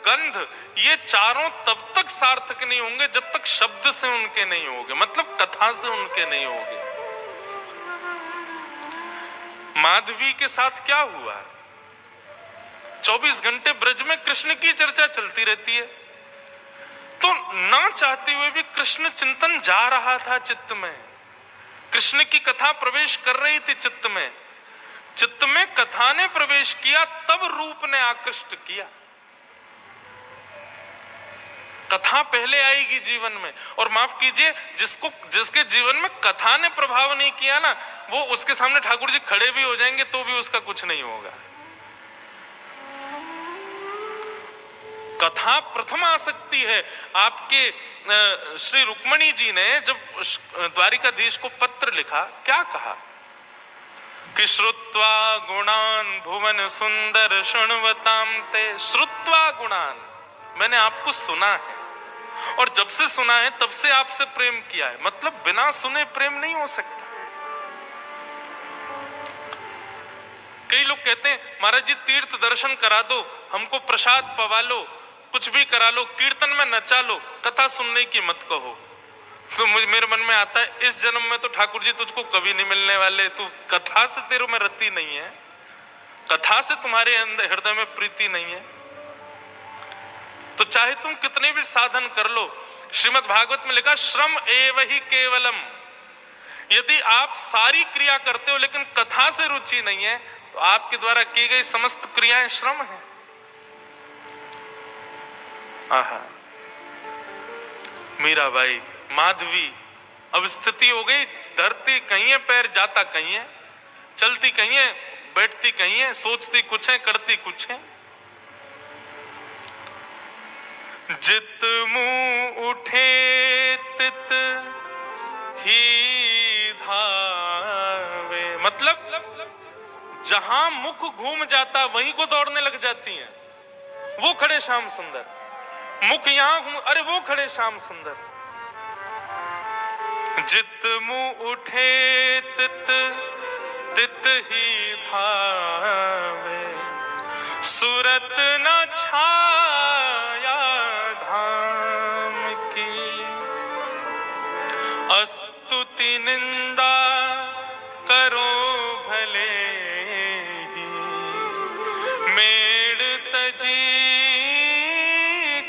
गंध ये चारों तब तक सार्थक नहीं होंगे जब तक शब्द से उनके नहीं होंगे, मतलब कथा से उनके नहीं होंगे। माधवी के साथ क्या हुआ? 24 घंटे ब्रज में कृष्ण की चर्चा चलती रहती है, तो ना चाहते हुए भी कृष्ण चिंतन जा रहा था चित्त में, कृष्ण की कथा प्रवेश कर रही थी चित्त में। चित्त में कथा ने प्रवेश किया तब रूप ने आकृष्ट किया। कथा पहले आएगी जीवन में, और माफ कीजिए जिसके जीवन में कथा ने प्रभाव नहीं किया ना, वो उसके सामने ठाकुर जी खड़े भी हो जाएंगे तो भी उसका कुछ नहीं होगा। कथा प्रथम आसक्ति है। आपके श्री रुक्मणी जी ने जब द्वारिकाधीश को पत्र लिखा, क्या कहा? कि श्रुत्वा गुणान भुवन सुंदर शृण्वताम ते। श्रुत्वा गुणान, मैंने आपको सुना है और जब से सुना है तब से आपसे प्रेम किया है। मतलब बिना सुने प्रेम नहीं हो सकता। कई लोग कहते हैं महाराज जी तीर्थ दर्शन करा दो, हमको प्रसाद पवा लो, कुछ भी करा लो, कीर्तन में नचा लो, कथा सुनने की मत कहो। तो मेरे मन में आता है इस जन्म में तो ठाकुर जी तुझको कभी नहीं मिलने वाले, तू कथा से तेरे में रति नहीं है, कथा से तुम्हारे अंदर हृदय में प्रीति नहीं है, तो चाहे तुम कितने भी साधन कर लो। श्रीमद् भागवत में लिखा श्रम एव ही केवलम। यदि आप सारी क्रिया करते हो लेकिन कथा से रुचि नहीं है तो आपके द्वारा की गई समस्त क्रियाएं श्रम है। आहा, मीराबाई, माधवी, अब स्थिति हो गई धरती कहीं है, पैर जाता कहीं है, चलती कहीं है, बैठती कहीं है, सोचती कुछ है, करती कुछ है। जित मुंह उठे तित ही धावे। मतलब जहां मुख घूम जाता वहीं को दौड़ने लग जाती हैं। वो खड़े श्याम सुंदर, मुख यहां घूम, अरे वो खड़े श्याम सुंदर। जित मुंह उठे तित तित ही धावे, सूरत न छाया धाम की। स्तुति निंदा करो भले ही, मेड़ तजी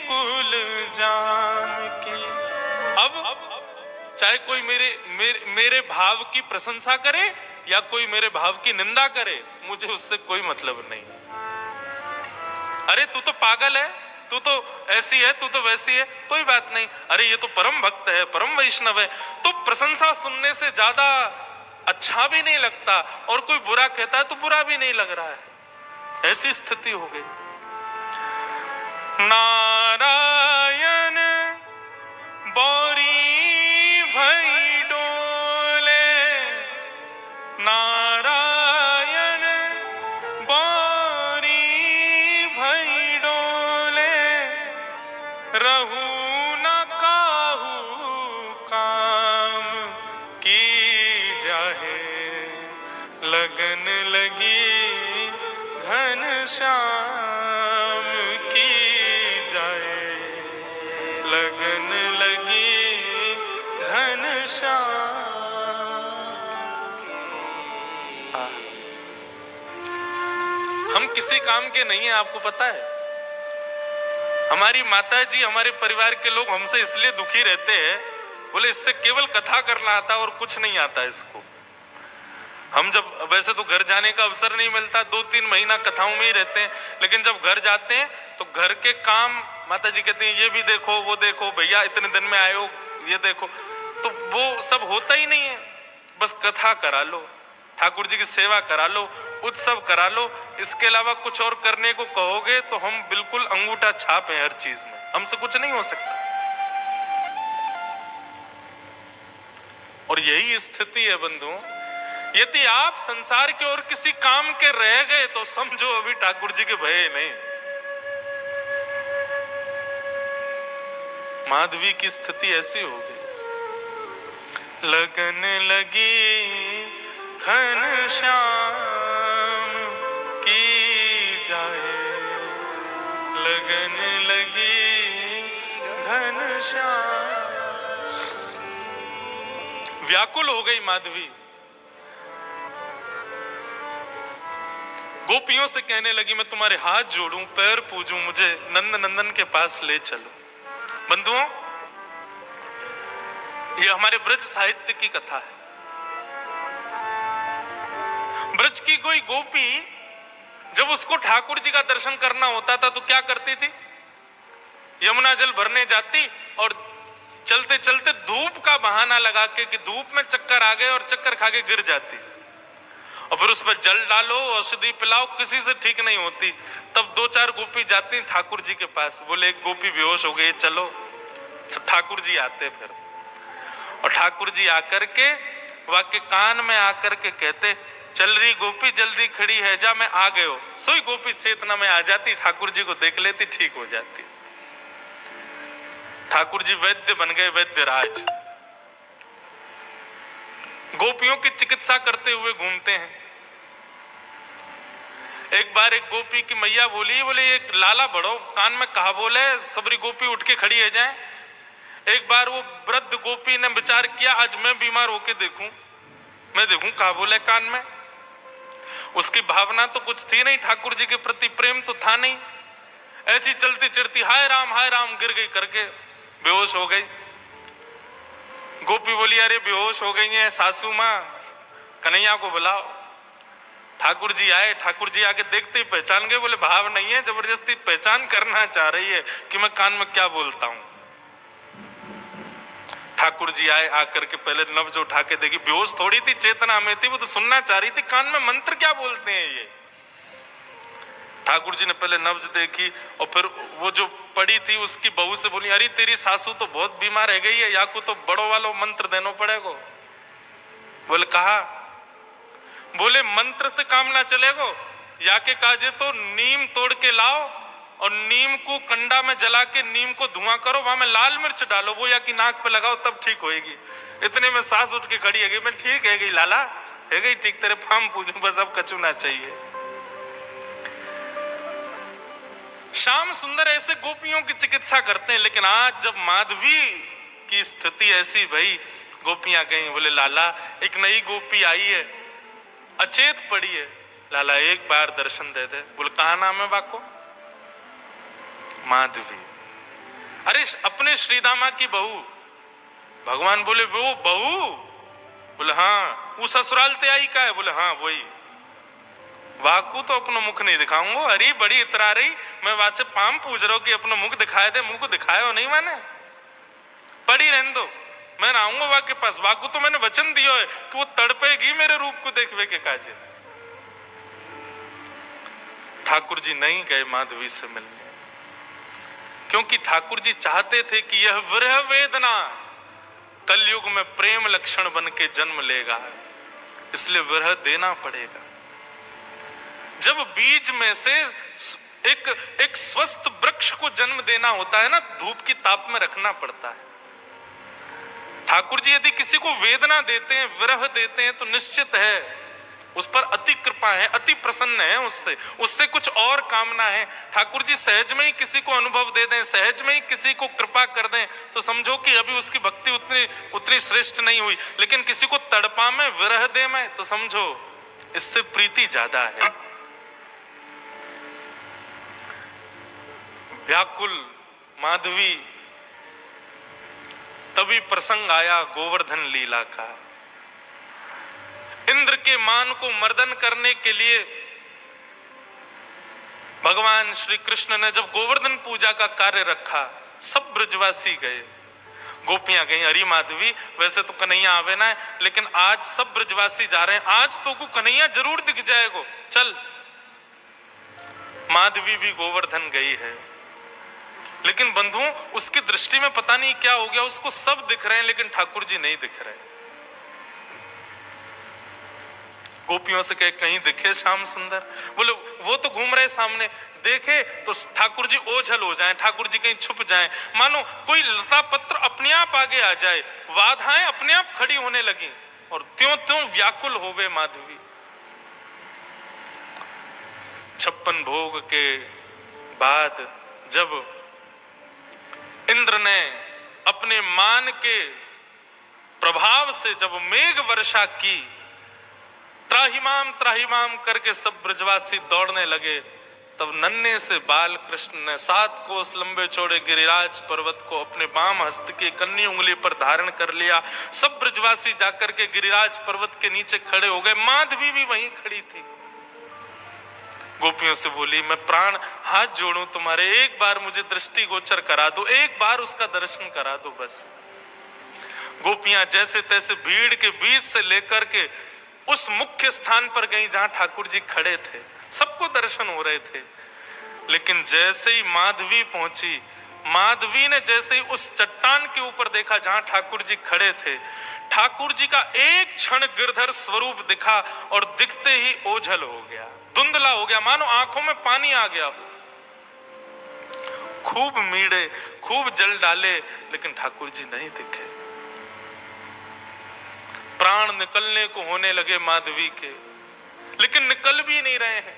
कुल जान की। अब चाहे कोई मेरे भाव की प्रशंसा करे या कोई मेरे भाव की निंदा करे, मुझे उससे कोई मतलब नहीं। अरे तू तो पागल है, तू तो ऐसी है, तू तो वैसी है, कोई बात नहीं। अरे ये तो परम भक्त है, परम वैष्णव है, तो प्रशंसा सुनने से ज्यादा अच्छा भी नहीं लगता, और कोई बुरा कहता है तो बुरा भी नहीं लग रहा है। ऐसी स्थिति हो गई। नारायण बौरी भई डोले, नारायण बौरी भई डोले, रहू न काहू काम की जाहे, लगन लगी घन श्याम की जाए, लगन लगी घन श्याम। हम किसी काम के नहीं है, आपको पता है। हमारी माता जी, हमारे परिवार के लोग हमसे इसलिए दुखी रहते हैं, बोले इससे केवल कथा करना आता और कुछ नहीं आता इसको। हम जब, वैसे तो घर जाने का अवसर नहीं मिलता, 2-3 महीना कथाओं में ही रहते हैं, लेकिन जब घर जाते हैं तो घर के काम माता जी कहते हैं ये भी देखो, वो देखो, भैया इतने दिन में आए हो, ये देखो, तो वो सब होता ही नहीं है। बस कथा करा लो, ठाकुर जी की सेवा करा लो, उत्सव करा लो, इसके अलावा कुछ और करने को कहोगे तो हम बिल्कुल अंगूठा छाप हैं हर चीज में, हमसे कुछ नहीं हो सकता। और यही स्थिति है बंधुओं। यदि आप संसार के और किसी काम के रह गए तो समझो अभी ठाकुर जी के भय नहीं। माधवी की स्थिति ऐसी हो गई। लगन लगी घन श्याम की जाए, लगन लगी घन श्याम। व्याकुल हो गई माधवी, गोपियों से कहने लगी मैं तुम्हारे हाथ जोड़ूं, पैर पूजूं, मुझे नंद नंदन के पास ले चलो। बंधुओं, ये हमारे ब्रज साहित्य की कथा है। ब्रज की कोई गोपी जब उसको ठाकुर जी का दर्शन करना होता था तो क्या करती थी? यमुना जल भरने जाती और चलते चलते धूप का बहाना लगा के कि धूप में चक्कर आ गए और चक्कर खा के गिर जाती, और फिर उस पर जल डालो, औषधि पिलाओ, किसी से ठीक नहीं होती। तब 2-4 गोपी जाती ठाकुर जी के पास, बोले एक गोपी बेहोश हो गई, चलो। ठाकुर जी आते फिर, और ठाकुर जी आकर के वाके कान में आकर के कहते चल रही गोपी जल्दी खड़ी है जा, मैं आ गयो। सोई गोपी चेतना में आ जाती, ठाकुर जी को देख लेती, ठीक हो जाती। ठाकुर जी वैद्य बन गए, वैद्य राज। गोपियों की चिकित्सा करते हुए घूमते हैं। एक बार एक गोपी की मैया बोली, बोले एक लाला बड़ो कान में कहा बोले, सबरी गोपी उठ के खड़ी है जाए। एक बार वो वृद्ध गोपी ने विचार किया, आज मैं बीमार होके देखूं, मैं देखूं कहा बोले कान में। उसकी भावना तो कुछ थी नहीं, ठाकुर जी के प्रति प्रेम तो था नहीं। ऐसी चलती चढ़ती हाय राम गिर गई करके बेहोश हो गई। गोपी बोली अरे बेहोश हो गई है सासू माँ, कन्हैया को बुलाओ। ठाकुर जी आए, ठाकुर जी आके देखते ही पहचान गए, बोले भाव नहीं है, जबरदस्ती पहचान करना चाह रही है कि मैं कान में क्या बोलता हूं। ठाकुर जी आए, आकर के पहले नब्ज उठा के देखी, बेहोश थोड़ी थी, चेतना में थी, वो तो सुनना चाह रही थी कान में मंत्र क्या बोलते हैं ये। ठाकुर जी ने पहले नब्ज देखी और फिर वो जो पड़ी थी उसकी बहू से बोली, अरे तेरी सासू तो बहुत बीमार रह गई है, या को तो बड़ो वालो मंत्र देना पड़ेगा। बोले कहा, बोले मंत्र से काम ना चलेगो, या के काजे तो नीम तोड़ के लाओ और नीम को कंडा में जला के नीम को धुआं करो, वहां में लाल मिर्च डालो, वो या की नाक पे लगाओ तब ठीक होएगी। इतने में सास उठ के खड़ी है गई, मैं ठीक है गई लाला, है गई ठीक, तेरे फार्म पूजू, बस अब कचू ना चाहिए। श्याम सुंदर ऐसे गोपियों की चिकित्सा करते हैं। लेकिन आज जब माधवी की स्थिति ऐसी भई, गोपियां गई, बोले लाला एक नई गोपी आई है, अचेत पड़ी है, लाला एक बार दर्शन दे दे। बोले कहा नाम है बाको? माधवी। अरे अपने श्रीदामा की बहू। भगवान बोले वो बहू? बोले हाँ। वो ससुराल ते आई का है? बोले हाँ वही। वाकू तो अपना मुख नहीं दिखाऊंगा। अरे बड़ी इतरा रही, मैं वहां से पाम पूछ रहा हूं कि अपना मुख दिखाए दे, मुंह को दिखाया नहीं मैंने, पड़ी रहने दो, मैं आऊंगा वहां के पास। वाकू तो मैंने वचन दिया है कि वो तड़पेगी मेरे रूप को देखवे के काजे। ठाकुर जी नहीं गए माधवी से मिलने, क्योंकि ठाकुर जी चाहते थे कि यह विरह वेदना कलयुग में प्रेम लक्षण बन के जन्म लेगा, इसलिए विरह देना पड़ेगा। जब बीज में से एक स्वस्थ वृक्ष को जन्म देना होता है ना, धूप की ताप में रखना पड़ता है। ठाकुर जी यदि किसी को वेदना देते हैं, विरह देते हैं, तो निश्चित है उस पर अति कृपा है, अति प्रसन्न है, उससे कुछ और कामना है। ठाकुर जी सहज में ही किसी को अनुभव दे दें, सहज में ही किसी को कृपा कर दें, तो समझो कि अभी उसकी भक्ति उतनी श्रेष्ठ नहीं हुई। लेकिन किसी को तड़पा में, विरह दे में, तो समझो इससे प्रीति ज्यादा है। व्याकुल माधवी, तभी प्रसंग आया गोवर्धन लीला का। इंद्र के मान को मर्दन करने के लिए भगवान श्री कृष्ण ने जब गोवर्धन पूजा का कार्य रखा, सब ब्रजवासी गए, गोपियां गई। अरे माधवी वैसे तो कन्हैया आवे ना, लेकिन आज सब ब्रजवासी जा रहे हैं, आज तो को कन्हैया जरूर दिख जाएगा, चल। माधवी भी गोवर्धन गई है, लेकिन बंधुओं उसकी दृष्टि में पता नहीं क्या हो गया, उसको सब दिख रहे हैं लेकिन ठाकुर जी नहीं दिख रहे। गोपियों से कहे कहीं दिखे श्याम सुंदर? बोले वो तो घूम रहे सामने, देखे तो ठाकुर जी ओझल हो जाएं, ठाकुर जी कहीं छुप जाएं, मानो कोई लता पत्र अपने आप आगे आ जाए, बाधाएं अपने आप खड़ी होने लगी और त्यों त्यों व्याकुल हो गए माधवी। 56 भोग के बाद जब इंद्र ने अपने मान के प्रभाव से जब मेघ वर्षा की, त्राहिमाम करके सब ब्रजवासी दौड़ने लगे, तब नन्हे से बाल कृष्ण ने 7 कोस लंबे चौड़े गिरिराज पर्वत को अपने बाम हस्त की कन्नी उंगली पर धारण कर लिया। सब ब्रजवासी जाकर के गिरिराज पर्वत के नीचे खड़े हो गए। माधवी भी वहीं खड़ी थी। गोपियों से बोली, मैं प्राण हाथ जोड़ूं तुम्हारे, एक बार मुझे दृष्टि गोचर करा दो, एक बार उसका दर्शन करा दो बस। गोपियां जैसे तैसे भीड़ के बीच से लेकर के उस मुख्य स्थान पर गई जहां ठाकुर जी खड़े थे, सबको दर्शन हो रहे थे। लेकिन जैसे ही माधवी पहुंची, माधवी ने जैसे ही उस चट्टान के ऊपर देखा जहां ठाकुर जी खड़े थे, ठाकुर जी का एक क्षण गिरधर स्वरूप दिखा और दिखते ही ओझल हो गया, धुंधला हो गया, मानो आंखों में पानी आ गया। खूब मीड़े, खूब जल डाले, लेकिन ठाकुर जी नहीं दिखे। प्राण निकलने को होने लगे माधवी के, लेकिन निकल भी नहीं रहे हैं।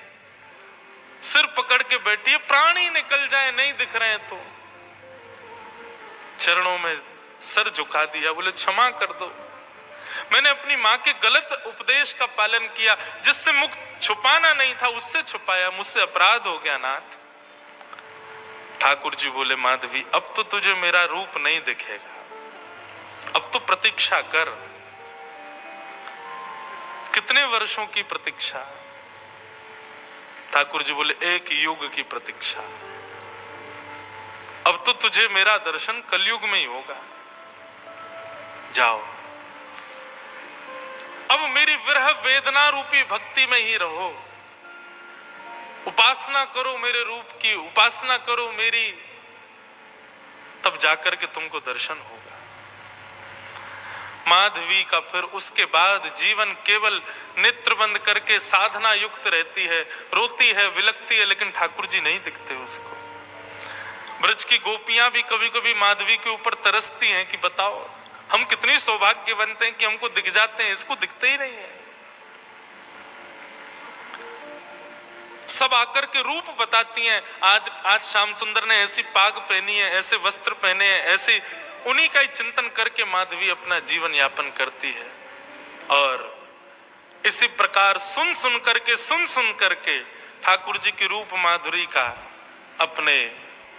सिर पकड़ के बैठी है, प्राण ही निकल जाए, नहीं दिख रहे हैं। तो चरणों में सर झुका दिया, बोले क्षमा कर दो, मैंने अपनी माँ के गलत उपदेश का पालन किया, जिससे मुख छुपाना नहीं था उससे छुपाया, मुझसे अपराध हो गया नाथ। ठाकुर जी बोले माधवी, अब तो तुझे मेरा रूप नहीं दिखेगा, अब तो प्रतीक्षा कर। कितने वर्षों की प्रतीक्षा? ठाकुर जी बोले एक युग की प्रतीक्षा। अब तो तुझे मेरा दर्शन कलयुग में ही होगा, जाओ अब मेरी विरह वेदना रूपी भक्ति में ही रहो, उपासना करो मेरे रूप की, उपासना करो मेरी, तब जाकर के तुमको दर्शन होगा। माधवी का फिर उसके बाद जीवन केवल नेत्र बंद करके साधना युक्त रहती है, रोती है, विलकती है, लेकिन ठाकुर जी नहीं दिखते उसको। ब्रज की गोपियां भी कभी कभी माधवी के ऊपर तरसती हैं कि बताओ हम कितनी सौभाग्यवंत हैं कि हमको दिख जाते हैं, इसको दिखते ही नहीं है। सब आकर के रूप बताती हैं, आज श्याम सुंदर ने ऐसी पाग पहनी है, ऐसे वस्त्र पहने हैं, ऐसे, उन्हीं का ही चिंतन करके माधवी अपना जीवन यापन करती है। और इसी प्रकार सुन सुन करके ठाकुर जी की रूप माधुरी का अपने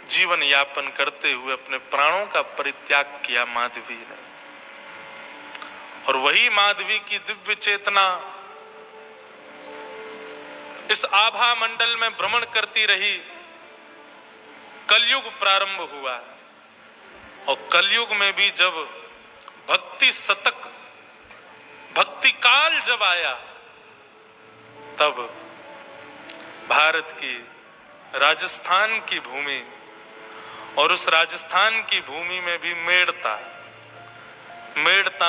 जीवन यापन करते हुए अपने प्राणों का परित्याग किया माधवी ने। और वही माधवी की दिव्य चेतना इस आभा मंडल में भ्रमण करती रही। कलयुग प्रारंभ हुआ और कलयुग में भी जब भक्ति शतक, भक्ति काल जब आया, तब भारत की राजस्थान की भूमि, और उस राजस्थान की भूमि में भी मेड़ता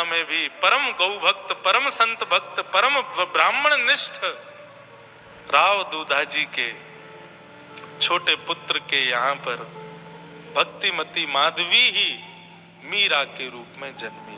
में भी परम गौ भक्त, परम संत भक्त, परम ब्राह्मण निष्ठ राव दूधाजी के छोटे पुत्र के यहाँ पर भक्तिमती माधवी ही मीरा के रूप में जन्मी।